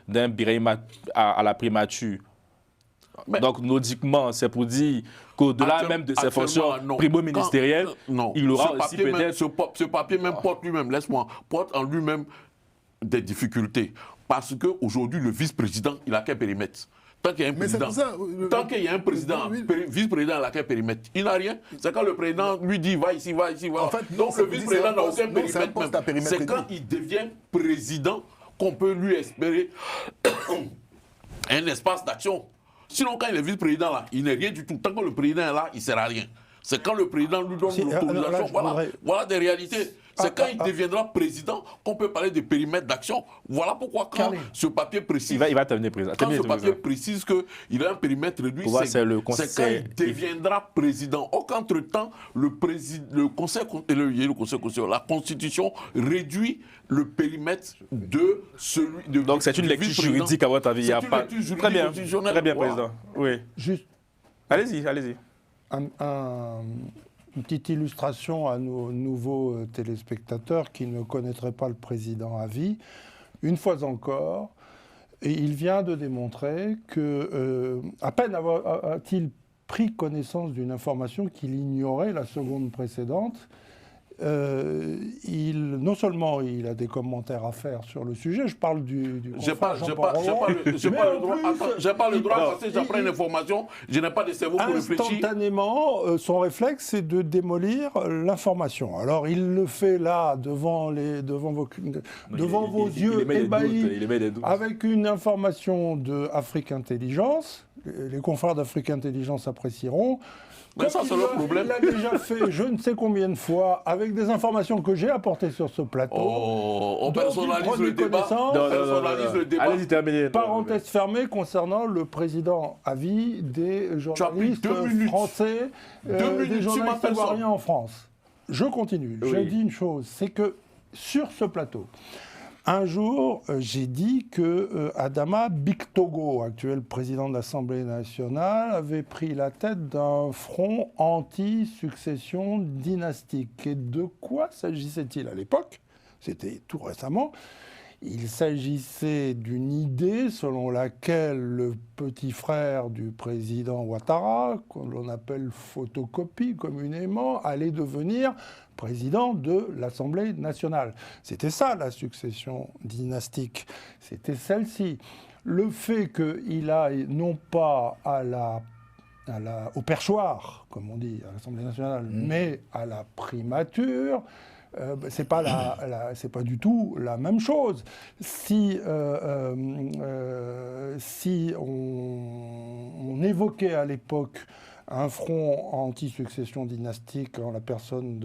d'un Birahima à la primature, Mais- donc logiquement, c'est pour dire qu'au-delà même de ses fonctions Actuellement, non. primo-ministérielles, Non. il aura Ce aussi papier même- peut-être... ce papier même porte lui-même, laisse-moi, porte en lui-même des difficultés. Parce qu'aujourd'hui, le vice-président, il a quel périmètre? Tant qu'il y a un Mais c'est président, pour ça, tant qu'il y a un président, oui. vice-président, il a quel périmètre? Il n'a rien. C'est quand le président lui dit va ici, va ici, va. En fait, non, Donc c'est le pour dire, vice-président c'est un n'a poste- aucun non, c'est un périmètre. poste à même. périmètre C'est quand réduit. il devient président qu'on peut lui espérer un espace d'action. Sinon, quand il est vice-président, là, il n'est rien du tout. Tant que le président est là, il ne sert à rien. C'est quand le président lui donne Si, alors là, l'autorisation. je Voilà, voudrais- voilà des réalités. C'est quand il deviendra président qu'on peut parler de périmètre d'action. Voilà pourquoi quand Carré. ce papier précise, Il va terminer président. quand ce Terminer papier président. précise qu'il a un périmètre réduit, Pour moi, c'est le c'est quand conseil- il deviendra président. Or, qu'entre-temps, le conseil, la Constitution réduit le périmètre de celui de Donc c'est une du lecture vice-président. juridique à votre avis. Il y a C'est une pas... lecture juridique Très bien, constitutionnelle. très bien, Voilà. président. Oui. Juste Allez-y, allez-y. une petite illustration à nos nouveaux téléspectateurs qui ne connaîtraient pas le président à vie. Une fois encore, et il vient de démontrer que, à peine a-t-il pris connaissance d'une information qu'il ignorait la seconde précédente, non seulement il a des commentaires à faire sur le sujet, je parle du J'ai pas, confrère j'ai Jean-Paul pas, j'ai Roland, pas le, j'ai mais pas le en droit. plus, Attends, j'ai pas le droit il- parce que j'apprends une information. Je n'ai pas de cerveau pour réfléchir. Instantanément, son réflexe, c'est de démolir l'information. Alors, il le fait là, devant vos yeux ébahis, Il émet des doutes. avec une information de Afrique Intelligence. Les confrères d'Afrique Intelligence apprécieront. Mais ça, c'est le problème. Il l'a déjà fait je ne sais combien de fois, avec des informations que j'ai apportées sur ce plateau. Oh, on Donc, personnalise vous prenez le débat. connaissance. On personnalise le débat. Allez-y, terminez. Parenthèse fermée concernant le président à vie des journalistes 2 minutes. français, 2 minutes des sur ma journalistes personne. ivoiriens en France. Je continue. Oui. J'ai dit une chose, c'est que sur ce plateau, un jour, j'ai dit que Adama Bictogo, actuel président de l'Assemblée nationale, avait pris la tête d'un front anti-succession dynastique. Et de quoi s'agissait-il à l'époque? C'était tout récemment. Il s'agissait d'une idée selon laquelle le petit frère du président Ouattara, qu'on l'on appelle photocopie communément, allait devenir président de l'Assemblée nationale. C'était ça la succession dynastique. C'était celle-ci. Le fait qu'il aille non pas au perchoir, comme on dit à l'Assemblée nationale, mais à la primature, c'est pas du tout la même chose. Si on évoquait à l'époque un front anti-succession dynastique en la personne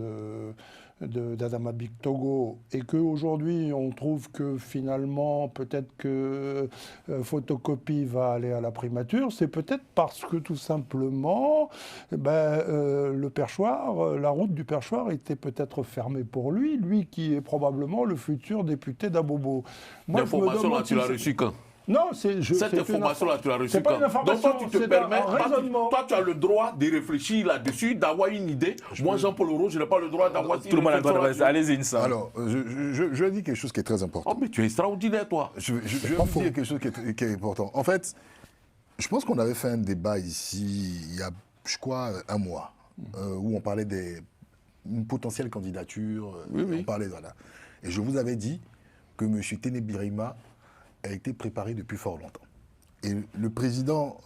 d'Adama Bictogo et qu'aujourd'hui on trouve que finalement peut-être que Photocopie va aller à la primature, c'est peut-être parce que tout simplement le perchoir, la route du perchoir était peut-être fermée pour lui qui est probablement le futur député d'Abobo. L'information là, tu l'as reçue quand? Non, cette information-là, tu l'as reçue quand? C'est pas une information, donc toi, tu te permets, toi, tu as le droit de réfléchir là-dessus, d'avoir une idée. Moi, Jean-Paul Leroux, je n'ai pas le droit d'avoir tout le monde a le droit de... Allez-y, Insa. Alors, je dis quelque chose qui est très important. Oh, mais tu es extraordinaire, toi. Je vais vous dire quelque chose qui est important. En fait, je pense qu'on avait fait un débat ici, il y a, je crois, un mois, où on parlait d'une potentielle candidature. Oui. On parlait, voilà. Et je vous avais dit que M. Téné Birima a été préparé depuis fort longtemps. Et le président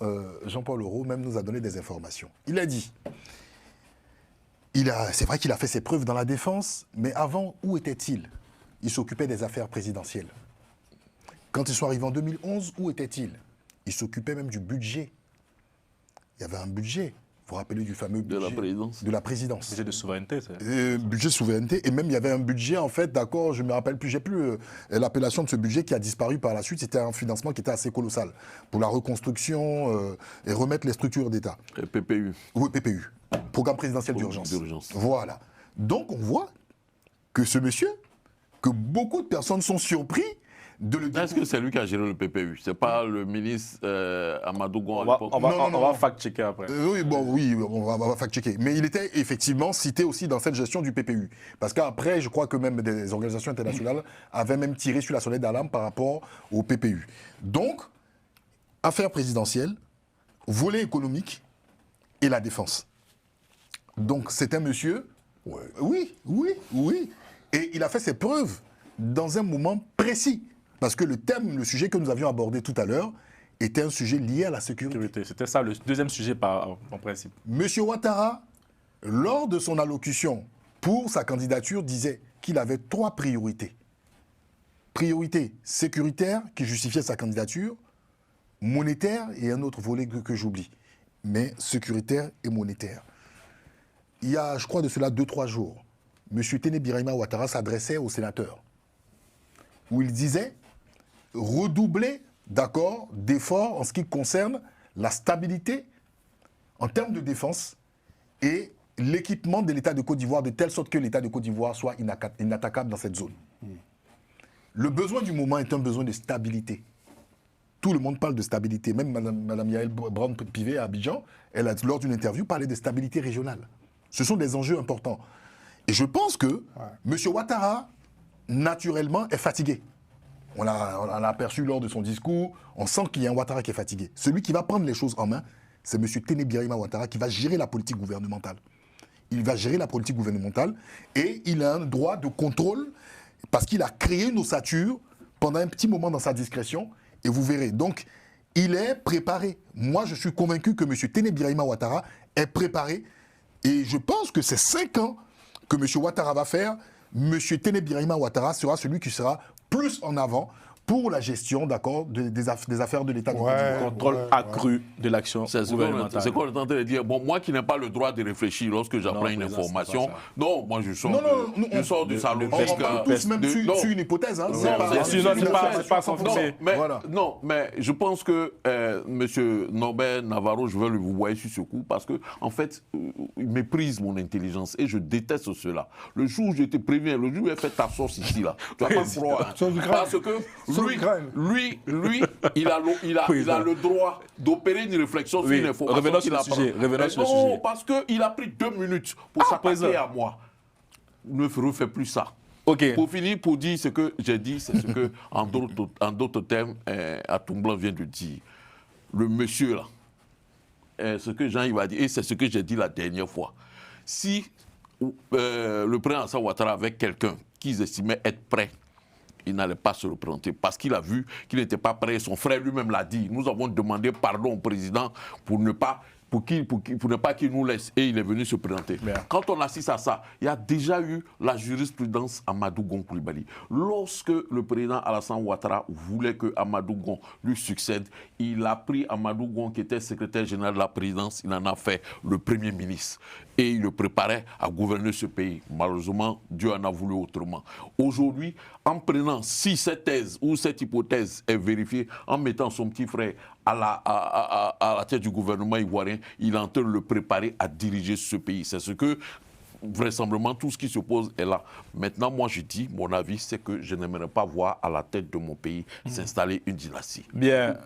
Jean-Paul Leroux même nous a donné des informations. Il a dit, c'est vrai qu'il a fait ses preuves dans la défense, mais avant, où était-il? Il s'occupait des affaires présidentielles. Quand ils sont arrivés en 2011, où était-il? Il s'occupait même du budget. Il y avait un budget. Vous vous rappelez du fameux budget de la présidence. Budget de souveraineté. Budget de souveraineté. Et même, il y avait un budget, en fait, d'accord, je ne me rappelle plus, j'ai plus l'appellation de ce budget qui a disparu par la suite. C'était un financement qui était assez colossal pour la reconstruction et remettre les structures d'État. PPU. Oui, PPU. Programme présidentiel d'urgence. Voilà. Donc, on voit que ce monsieur, que beaucoup de personnes sont surpris de le dire. Est-ce que c'est lui qui a géré le PPU? C'est pas le ministre Amadou Gon à l'époque? On va fact-checker après. Oui, on va fact-checker. Mais il était effectivement cité aussi dans cette gestion du PPU. Parce qu'après, je crois que même des organisations internationales avaient même tiré sur la sonnette d'alarme par rapport au PPU. Donc, affaires présidentielles, volet économique et la défense. Donc, c'est un monsieur... Ouais. Oui. Et il a fait ses preuves dans un moment précis. Parce que le sujet que nous avions abordé tout à l'heure, était un sujet lié à la sécurité. C'était ça le deuxième sujet en principe. Monsieur Ouattara, lors de son allocution pour sa candidature, disait qu'il avait 3 priorités. Priorité sécuritaire, qui justifiait sa candidature, monétaire et un autre volet que j'oublie. Mais sécuritaire et monétaire. Il y a, je crois, de cela 2-3 jours, monsieur Téné Birima Ouattara s'adressait aux sénateurs, où il disait redoubler, d'accord, d'efforts en ce qui concerne la stabilité en termes de défense et l'équipement de l'État de Côte d'Ivoire de telle sorte que l'État de Côte d'Ivoire soit inattaquable dans cette zone. Le besoin du moment est un besoin de stabilité. Tout le monde parle de stabilité. Même Mme Yael Brown-Pivet à Abidjan, elle a, lors d'une interview, parlé de stabilité régionale. Ce sont des enjeux importants. Et je pense que M. Ouattara, naturellement, est fatigué. On l'a aperçu lors de son discours. On sent qu'il y a un Ouattara qui est fatigué. Celui qui va prendre les choses en main, c'est M. Téné Birima Ouattara qui va gérer la politique gouvernementale. Il va gérer la politique gouvernementale et il a un droit de contrôle parce qu'il a créé une ossature pendant un petit moment dans sa discrétion et vous verrez. Donc, il est préparé. Moi, je suis convaincu que M. Téné Birima Ouattara est préparé et je pense que ces 5 ans que M. Ouattara va faire, M. Téné Birima Ouattara sera celui qui sera plus en avant pour la gestion, d'accord, des affaires de l'État. Contrôle accru de l'action gouvernementale. C'est quoi le temps de dire? Bon, moi qui n'ai pas le droit de réfléchir lorsque j'apprends une information, non, moi je sors du salon. On parle tous même sur une hypothèse. Hein, c'est pas sans fixer. Non, mais je pense que M. Norbert Navarro, je vais le vous voir sur ce coup, parce que en fait, il méprise mon intelligence et je déteste cela. Le jour où je te préviens, le jour où il fait ta sauce ici, là, tu vas pas croire. Parce que lui, il a le droit d'opérer une réflexion sur une information. Revenons sur le sujet. Non, parce qu'il a pris 2 minutes pour s'attaquer à moi. Ne refais plus ça. Okay. Pour finir, pour dire ce que j'ai dit, c'est ce que, en d'autres termes, Atomblanc vient de dire. Le monsieur, là, ce que Jean-Yves a dit, et c'est ce que j'ai dit la dernière fois. Si le président Alassane Ouattara avait quelqu'un qu'ils estimaient être prêt, il n'allait pas se représenter parce qu'il a vu qu'il n'était pas prêt. Son frère lui-même l'a dit. Nous avons demandé pardon au président pour ne pas pour ne pas qu'il nous laisse. Et il est venu se présenter. Bien. Quand on assiste à ça, il y a déjà eu la jurisprudence Amadou Gon Coulibaly. Lorsque le président Alassane Ouattara voulait que Amadou Gon lui succède, il a pris Amadou Gon, qui était secrétaire général de la présidence, il en a fait le premier ministre. Et il le préparait à gouverner ce pays. Malheureusement, Dieu en a voulu autrement. Aujourd'hui, en prenant, si cette thèse ou cette hypothèse est vérifiée, en mettant son petit frère à la tête du gouvernement ivoirien, il est en train de le préparer à diriger ce pays. C'est ce que, vraisemblablement, tout ce qui se pose est là. Maintenant, moi, je dis, mon avis, c'est que je n'aimerais pas voir à la tête de mon pays s'installer une dynastie. Bien.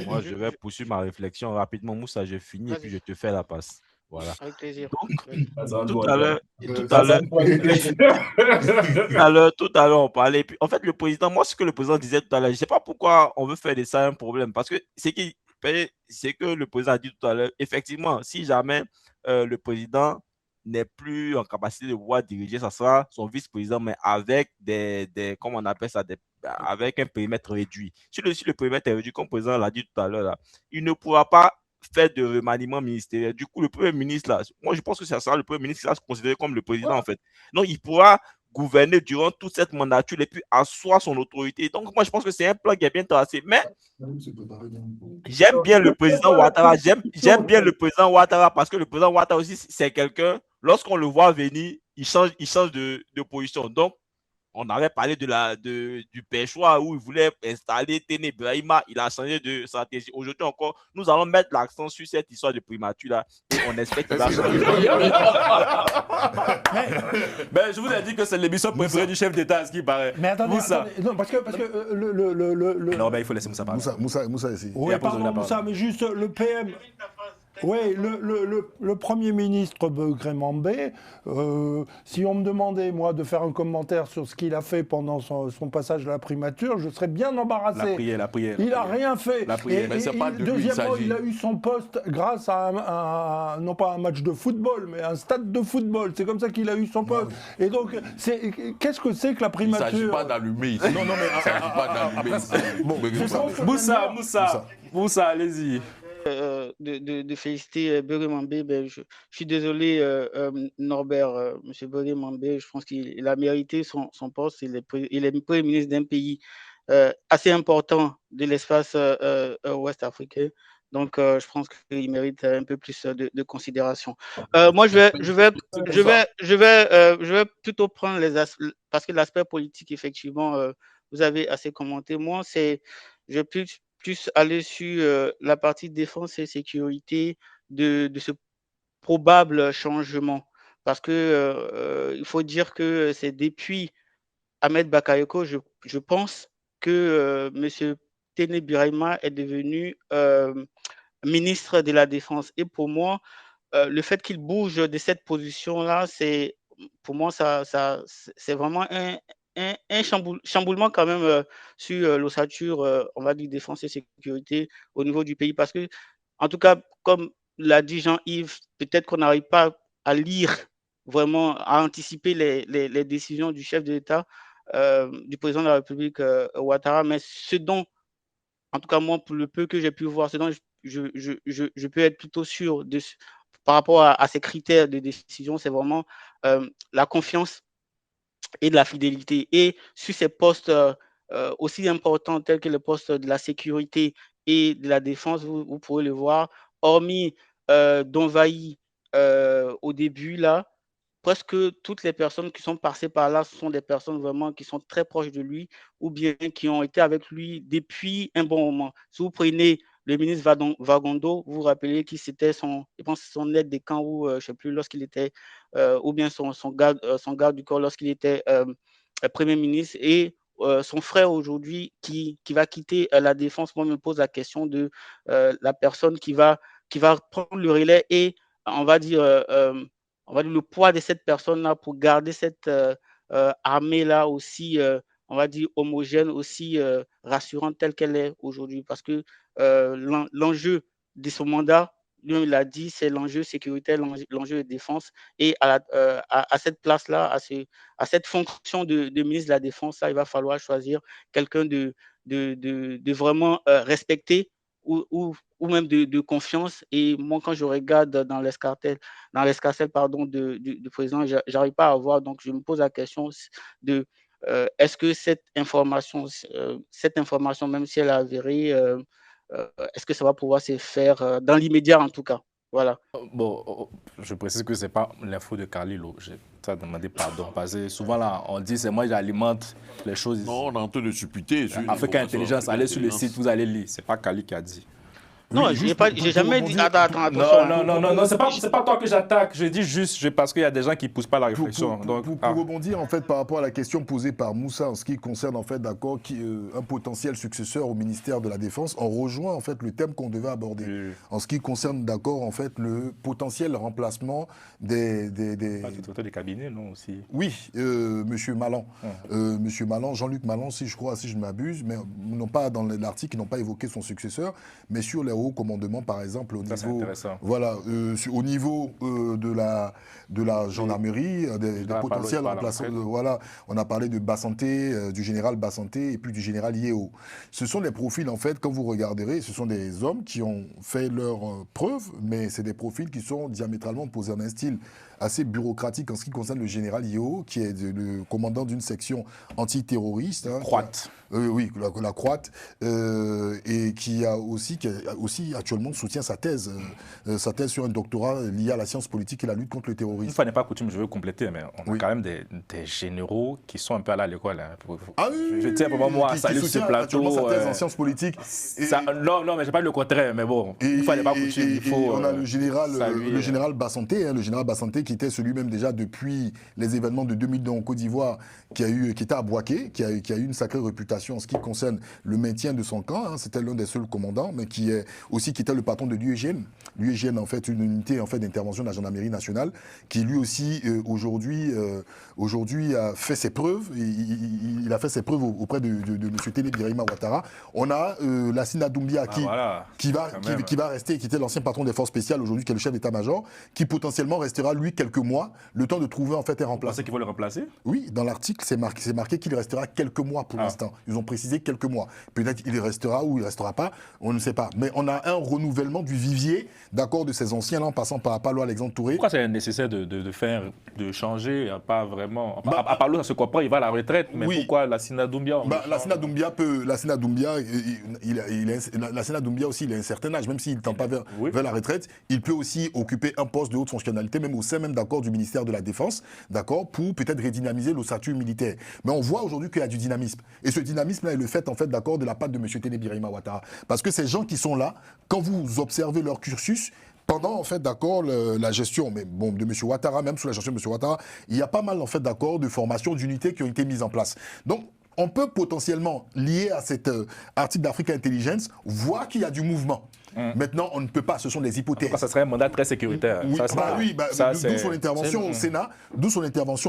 Moi, je vais poursuivre ma réflexion rapidement. Moussa, j'ai fini et puis je te fais la passe. Voilà. Avec plaisir. Tout à l'heure, on parlait. Puis, en fait, le président, moi, ce que le président disait tout à l'heure, je ne sais pas pourquoi on veut faire de ça un problème. Parce que c'est que le président a dit tout à l'heure, effectivement, si jamais le président n'est plus en capacité de pouvoir diriger, ça sera son vice-président, mais avec comment on appelle ça, avec un périmètre réduit. Si le périmètre est réduit, comme le président l'a dit tout à l'heure, là, il ne pourra pas faire de remaniement ministériel. Du coup, le Premier ministre, là, moi, je pense que ça sera le Premier ministre qui sera considéré comme le président, en fait. Donc, il pourra gouverner durant toute cette mandature et puis asseoir son autorité. Donc, moi, je pense que c'est un plan qui est bien tracé. Mais j'aime bien le président Ouattara. J'aime bien le président Ouattara parce que le président Ouattara aussi, c'est quelqu'un, lorsqu'on le voit venir, il change de position. Donc, on avait parlé du Péchois où il voulait installer Téné Brahima. Il a changé de stratégie. Aujourd'hui encore, nous allons mettre l'accent sur cette histoire de primature là et on espère qu'il va changer. Ben, je vous ai dit que c'est l'émission préférée du chef d'État, ce qui paraît. Mais attendez, Moussa. non, parce que Non, ben, il faut laisser Moussa parler. Moussa ici. Oui, pardon, Moussa, mais juste le PM. Oui, le Premier ministre Grémambé, si on me demandait, moi, de faire un commentaire sur ce qu'il a fait pendant son passage à la primature, je serais bien embarrassé. La prière. Il n'a rien fait. Mais c'est pas de lui, Deuxièmement, il s'agit. il a eu son poste grâce à non pas un match de football, mais un stade de football. C'est comme ça qu'il a eu son poste. Et donc, qu'est-ce que c'est que la Il ne primature? s'agit pas d'allumer ici. Non, mais il ne s'agit pas d'allumer ici. Moussa, allez-y. De féliciter Beré-Mambé. Je suis désolé, Norbert, M. Beré-Mambé, je pense qu'il a mérité son poste. Il est Premier ministre d'un pays assez important de l'espace ouest africain. Donc, je pense qu'il mérite un peu plus de considération. Moi, je vais plutôt prendre les aspects, parce que l'aspect politique, effectivement, vous avez assez commenté. Moi, je vais plus aller sur la partie défense et sécurité de ce probable changement. Parce que il faut dire que c'est depuis Ahmed Bakayoko, je pense que M. Téné Birahima est devenu ministre de la Défense. Et pour moi, le fait qu'il bouge de cette position-là, pour moi, c'est vraiment un chamboulement quand même sur l'ossature, on va dire, défense et sécurité au niveau du pays. Parce que, en tout cas, comme l'a dit Jean-Yves, peut-être qu'on n'arrive pas à lire vraiment, à anticiper les décisions du chef de l'État, du président de la République, Ouattara, mais ce dont, en tout cas moi, pour le peu que j'ai pu voir, ce dont je peux être plutôt sûr par rapport à ces critères de décision, c'est vraiment la confiance et de la fidélité. Et sur ces postes aussi importants tels que le poste de la sécurité et de la défense, vous pourrez le voir, hormis Donvaï au début, là, presque toutes les personnes qui sont passées par là sont des personnes vraiment qui sont très proches de lui ou bien qui ont été avec lui depuis un bon moment. Si vous prenez le ministre Vagondo, vous vous rappelez qui c'était son aide de camp ou je ne sais plus lorsqu'il était, ou bien son garde du corps lorsqu'il était Premier ministre, et son frère aujourd'hui qui va quitter la défense. Moi, je me pose la question de la personne qui va prendre le relais et on va dire le poids de cette personne-là pour garder cette armée-là aussi, on va dire, homogène, aussi rassurante telle qu'elle est aujourd'hui. Parce que l'enjeu de ce mandat, lui, il l'a dit, c'est l'enjeu sécuritaire, l'enjeu de défense. Et à cette place-là, à cette fonction de ministre de la Défense, là, il va falloir choisir quelqu'un de vraiment respecté ou même de confiance. Et moi, quand je regarde dans l'escarcelle du président, je n'arrive pas à voir. Donc, je me pose la question de est-ce que cette information, même si elle est avérée, est-ce que ça va pouvoir se faire dans l'immédiat en tout cas? Voilà. Bon, je précise que ce n'est pas l'info de Carlilo. J'ai demandé pardon. Parce que souvent, là, on dit c'est moi qui alimente les choses. Non, on est en train de supputer. Africa Intelligence, allez sur le site, vous allez lire. Ce n'est pas Kali qui a dit. Non, Oui, j'ai jamais dit. Attends, attention. Non, c'est pas toi que j'attaque. Je dis juste parce qu'il y a des gens qui ne poussent pas la réflexion. Pour rebondir en fait par rapport à la question posée par Moussa en ce qui concerne en fait d'accord un potentiel successeur au ministère de la Défense, on rejoint en fait le thème qu'on devait aborder. En ce qui concerne d'accord en fait le potentiel remplacement des des cabinets, non aussi. Oui, Monsieur Malan, Monsieur Malan, Jean-Luc Malan, si je ne m'abuse, mais non pas dans l'article, ils n'ont pas évoqué son successeur, mais sur les hauts commandements, par exemple, au niveau, voilà, au niveau de la gendarmerie, des potentiels remplaçants. Voilà, on a parlé de Bassanté, du général Bassanté et puis du général Yeo. Ce sont des profils, en fait, quand vous regarderez, ce sont des hommes qui ont fait leurs preuves, mais c'est des profils qui sont diamétralement opposés en un style assez bureaucratique en ce qui concerne le général Yeo, qui est le commandant d'une section antiterroriste. Croate. Oui, la Croate, et qui aussi actuellement soutient sa thèse sur un doctorat lié à la science politique et la lutte contre le terrorisme. Une fois n'est pas coutume, je veux compléter, mais on a quand même des généraux qui sont un peu à l'école. Hein, je tiens vraiment moi à saluer ce plateau. Sa thèse en sciences politiques. Non, mais je parle le contraire, mais bon, une fois n'est pas coutume, il faut. On a le général Bassanté, le général Bassanté qui était celui même déjà depuis les événements de 2002 en Côte d'Ivoire, qui était à Bouaké, qui a eu une sacrée réputation en ce qui concerne le maintien de son camp. C'était l'un des seuls commandants, mais qui était le patron de l'UEGN. L'UEGN, en fait, une unité en fait d'intervention de la gendarmerie nationale, qui lui aussi aujourd'hui a fait ses preuves. Il a fait ses preuves auprès de M. Téné Birahima Ouattara. On a Lassina Doumbia qui va rester, qui était l'ancien patron des forces spéciales aujourd'hui, qui est le chef d'état-major, qui potentiellement restera lui quelques mois, le temps de trouver en fait un remplaçant. Vous pensez qu'ils vont le remplacer? Oui, dans l'article c'est marqué qu'il restera quelques mois pour l'instant. Ils ont précisé quelques mois. Peut-être qu'il restera ou il restera pas, on ne sait pas. Mais on a un renouvellement du vivier, d'accord, de ces anciens là, en passant par Apallo Alexandre Touré. Pourquoi c'est nécessaire de changer, pas vraiment? Apallo, ça se comprend, il va à la retraite, mais pourquoi Lassina Doumbia? Lassina Doumbia aussi, il a un certain âge, même s'il ne tend pas vers la retraite, il peut aussi occuper un poste de haute fonctionnalité, même au sein même d'accord du ministère de la Défense, d'accord, pour peut-être redynamiser le statut militaire. Mais on voit aujourd'hui qu'il y a du dynamisme. Et ce dynamisme-là est le fait, en fait, d'accord, de la patte de M. Téné Birahima Ouattara. Parce que ces gens qui sont là, quand vous observez leur cursus, pendant, en fait, d'accord, la gestion de M. Ouattara, même sous la gestion de M. Ouattara, il y a pas mal, en fait, d'accord, de formations, d'unités qui ont été mises en place. Donc, on peut potentiellement, lié à cet article d'Africa Intelligence, voir qu'il y a du mouvement. Maintenant, on ne peut pas, ce sont des hypothèses. Ça serait un mandat très sécuritaire. D'où son intervention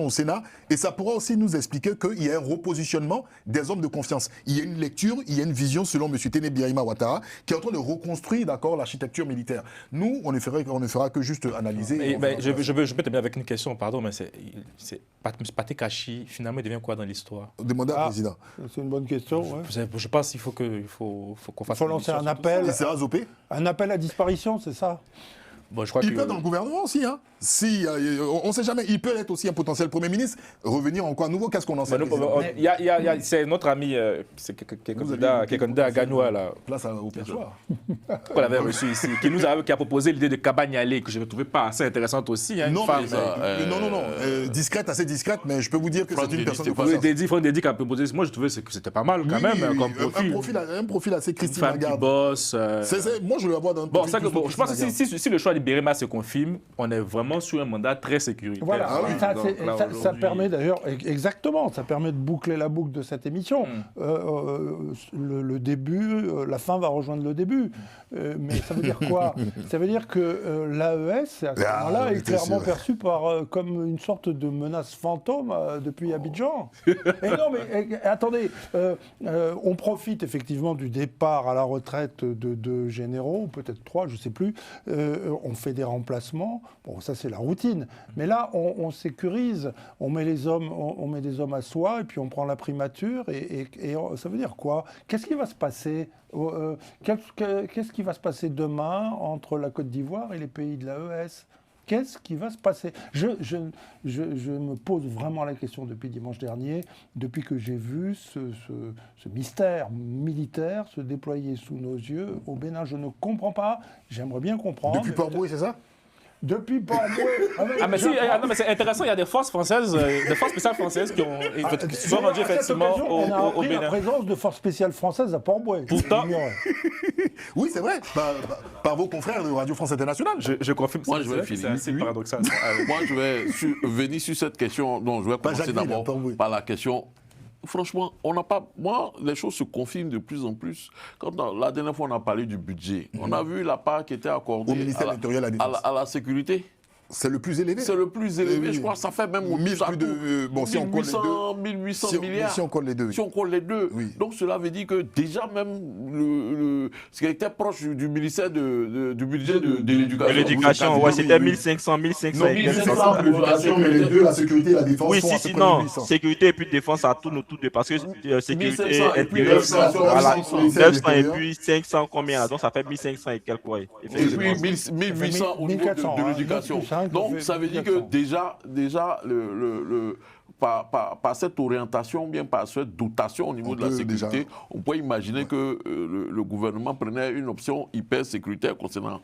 au Sénat. Et ça pourra aussi nous expliquer qu'il y a un repositionnement des hommes de confiance. Il y a une lecture, il y a une vision selon M. Téné Birahima Ouattara qui est en train de reconstruire l'architecture militaire. Nous, on ne fera que juste analyser. Je peux terminer avec une question, pardon, mais Pathé Kachi, finalement, il devient quoi dans l'histoire? Demandez au président. C'est une bonne question. Je pense qu'il faut qu'on fasse. Il faut lancer un appel. Il sera zopé. Un appel à disparition, c'est ça? Bon, je crois il peut être dans le gouvernement aussi. Hein. On ne sait jamais. Il peut être aussi un potentiel Premier ministre. Revenir en quoi nouveau? Qu'est-ce qu'on en sait? C'est notre ami, qui est candidat à Gagnoua. Place au perchoir. Qu'on avait reçu ici. Qui a proposé l'idée de Kabagnalé, que je ne trouvais pas assez intéressante aussi. Hein, non, discrète, assez discrète, mais je peux vous dire que c'est une personne de confiance. Franck Dédy qui a proposé. Moi, je trouvais que c'était pas mal quand même comme profil. Un profil assez Christine Lagarde. Une femme qui bosse. Moi, je le vois dans un profil. Je pense que si le choix de Birahima se confirme, on est vraiment sur un mandat très sécuritaire. Voilà, ça permet d'ailleurs, exactement, ça permet de boucler la boucle de cette émission. Le début, la fin va rejoindre le début. Mais ça veut dire quoi? Ça veut dire que l'AES, à ce moment-là, est clairement perçue comme une sorte de menace fantôme depuis Abidjan. Et non, mais attendez, on profite effectivement du départ à la retraite de 2 généraux, peut-être 3, je ne sais plus. On fait des remplacements. Bon, ça c'est la routine. Mais là, on sécurise, on met des hommes à soi, et puis on prend la primature, et ça veut dire quoi? Qu'est-ce qui va se passer qu'est-ce qui va se passer demain entre la Côte d'Ivoire et les pays de l'AES? Qu'est-ce qui va se passer? Je me pose vraiment la question depuis dimanche dernier, depuis que j'ai vu ce mystère militaire se déployer sous nos yeux au Bénin. Je ne comprends pas, j'aimerais bien comprendre. Depuis Port-Boué, c'est ça? Depuis Port-Boué. Mais c'est intéressant, il y a des forces françaises, des forces spéciales françaises qui se sont rendues effectivement on a au appris Bénin. la présence de forces spéciales françaises à Port-Boué. Pourtant, oui, c'est vrai, par vos confrères de Radio France Internationale. je confirme. Moi, je vais c'est finir. assez paradoxal. Moi, je vais venir sur cette question. Donc, je vais commencer Jacqueline, d'abord Port-Boué. par la question. Franchement, on n'a pas. Moi, les choses se confirment de plus en plus. Quand la dernière fois, on a parlé du budget, on a vu la part qui était accordée Au ministère de l'Intérieur et de la Défense. à la sécurité. C'est le plus élevé. C'est le plus élevé, Oui. je crois. Ça fait même Plus de, bon, si on compte les deux. 1800 milliards. Si on compte les deux. Si on compte les deux. Oui. Donc cela veut dire que déjà même ce qui était proche du ministère du budget de l'éducation. L'éducation, ouais, c'était 1500, 1500. Non, 1500 pour l'éducation, mais les deux, la sécurité et la défense, Oui, sont à si, peu près non. 1800. Sécurité et puis défense, ça tourne autour de. Parce que sécurité 1500 et puis intérieure, 900, voilà, 900 et l'intérieur. puis 500, combien là? Donc ça fait 1500 et quelques, ouais. Et puis 1800 au niveau 1400, de hein, l'éducation. 9 plus 5, Donc ça veut dire que 1400. déjà par cette orientation, bien par cette dotation au niveau de la peut sécurité, déjà- on peut imaginer que le gouvernement prenait une option hyper sécuritaire concernant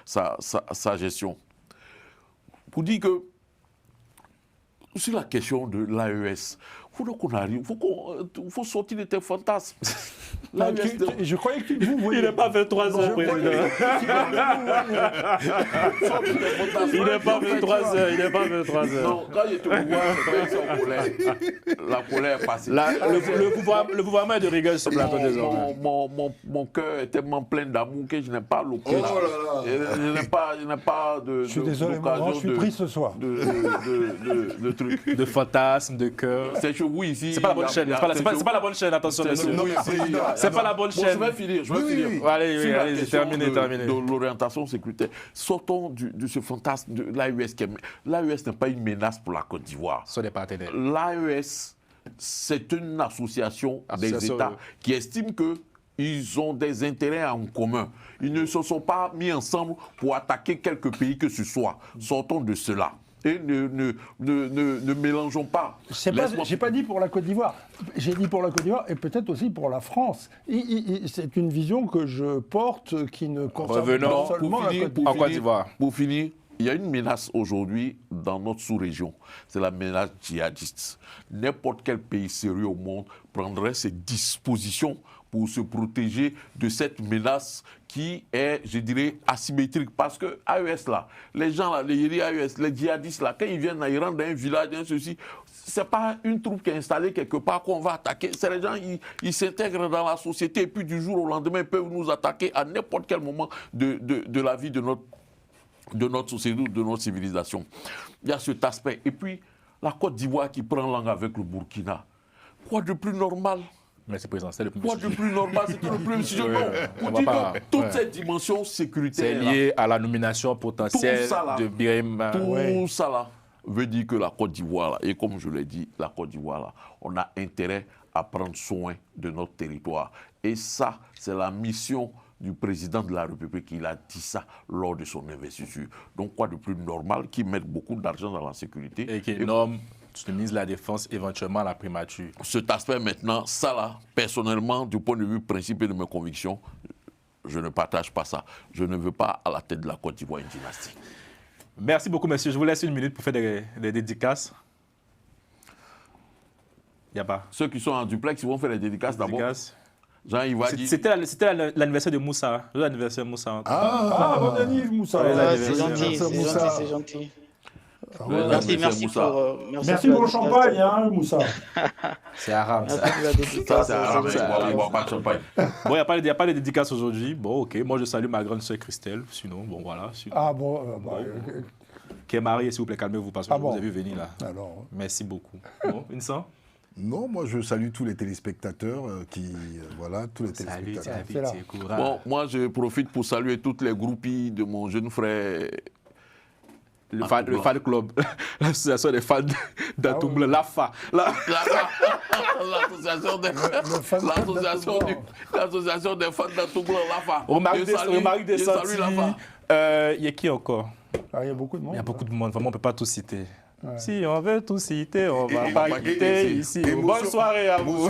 sa gestion. Pour dire que sur la question de l'AES, il faut qu'on arrive, il faut sortir de tes fantasmes. L'AES, Je croyais que vous Il voyez. n'est pas 23 heures, président. Il n'est pas 23 heures, il n'est pas 23 heures. non, quand il était au pouvoir, c'est en colère. La colère est passée. Le gouvernement est de rigueur sur ce plateau désormais. Mon cœur est tellement plein d'amour que je n'ai pas l'occasion. Oh là là. Je n'ai pas de. Je suis désolé, mon grand, je suis pris ce soir. de trucs. De fantasmes, de cœur. C'est chez vous ici. C'est pas la bonne chaîne, c'est pas la bonne chaîne, attention, monsieur. Non, C'est pas la bonne Bon, chaîne. je vais finir. Oui. Allez, Sur la allez, question terminé. de l'orientation sécuritaire. Sortons de ce fantasme de l'AES. L'AES n'est pas une menace pour la Côte d'Ivoire. Ce sont des partenaires. L'AES, c'est une association des Association, États qui estime qu'ils ont des intérêts en commun. Ils ne se sont pas mis ensemble pour attaquer quelques pays que ce soit. Sortons de cela. Et ne mélangeons pas. J'ai pas dit pour la Côte d'Ivoire. J'ai dit pour la Côte d'Ivoire et peut-être aussi pour la France. C'est une vision que je porte qui ne concerne Revenons pas seulement la Côte en Côte d'Ivoire. Pour finir, il y a une menace aujourd'hui dans notre sous-région. C'est la menace djihadiste. N'importe quel pays sérieux au monde prendrait ses dispositions pour se protéger de cette menace qui est, je dirais, asymétrique. Parce que AES, là, les gens, là, les AES, les djihadistes, là, quand ils viennent, là, ils rentrent dans un village, dans ceci, c'est pas une troupe qui est installée quelque part qu'on va attaquer. C'est les gens, ils s'intègrent dans la société et puis du jour au lendemain, ils peuvent nous attaquer à n'importe quel moment de la vie de notre société, de notre civilisation. Il y a cet aspect. Et puis, la Côte d'Ivoire qui prend langue avec le Burkina. Quoi de plus normal? Merci, président. C'est le Quoi de plus normal? C'était le premier sujet. Non, on pour va dire pas- que toute ouais. cette dimension C'est sécuritaire, lié à la nomination potentielle Tout ça, là. de Birima. tout ça là, veut dire que la Côte d'Ivoire, là, et comme je l'ai dit, la Côte d'Ivoire, là, on a intérêt à prendre soin de notre territoire. Et ça, c'est la mission du président de la République. Il a dit ça lors de son investiture. Donc, quoi de plus normal qu'il mette beaucoup d'argent dans la sécurité Et qui nomme le ministre de la Défense éventuellement à la primature. Cet aspect maintenant, ça là, personnellement, du point de vue principe et de mes convictions, je ne partage pas ça. Je ne veux pas à la tête de la Côte d'Ivoire une dynastie. Merci beaucoup, monsieur. Je vous laisse une minute pour faire des dédicaces. Il n'y a pas. Ceux qui sont en duplex, ils vont faire les dédicaces d'abord. Dédicaces. Jean, il va dire... C'était l'anniversaire de Moussa. L'anniversaire de Moussa. Ah, bon anniversaire, Moussa. Ouais, C'est gentil, Moussa. c'est gentil, c'est gentil. Merci, Merci Merci pour le champagne, hein, Moussa. C'est arabe. Merci pour la dédicace. C'est arabe, c'est c'est gentil. arabe, il boit pas de champagne. Bon, il n'y a pas de dédicaces aujourd'hui. Bon, ok. Moi, je salue ma grande sœur Christelle. Sinon, bon, voilà. Ah bon, Qui est mariée, s'il vous plaît, calmez-vous parce que Ah je bon. vous ai vu venir là. alors. Merci beaucoup. Bon, Vincent. Non, moi je salue tous les téléspectateurs voilà, tous les Salut, téléspectateurs. c'est là. Bon, moi, je profite pour saluer toutes les groupies de mon jeune frère le fan club, l'association des fans d'Atom Blanc, l'AFA. L'association des fans d'Atom Blanc, l'AFA. Romaric Dessanti. Il y a qui encore? Il y a beaucoup de monde. Il y a beaucoup de monde, vraiment, on ne peut pas tout citer. Ouais. Si on veut tout citer, on ne va pas quitter ici. Bonne soirée à vous.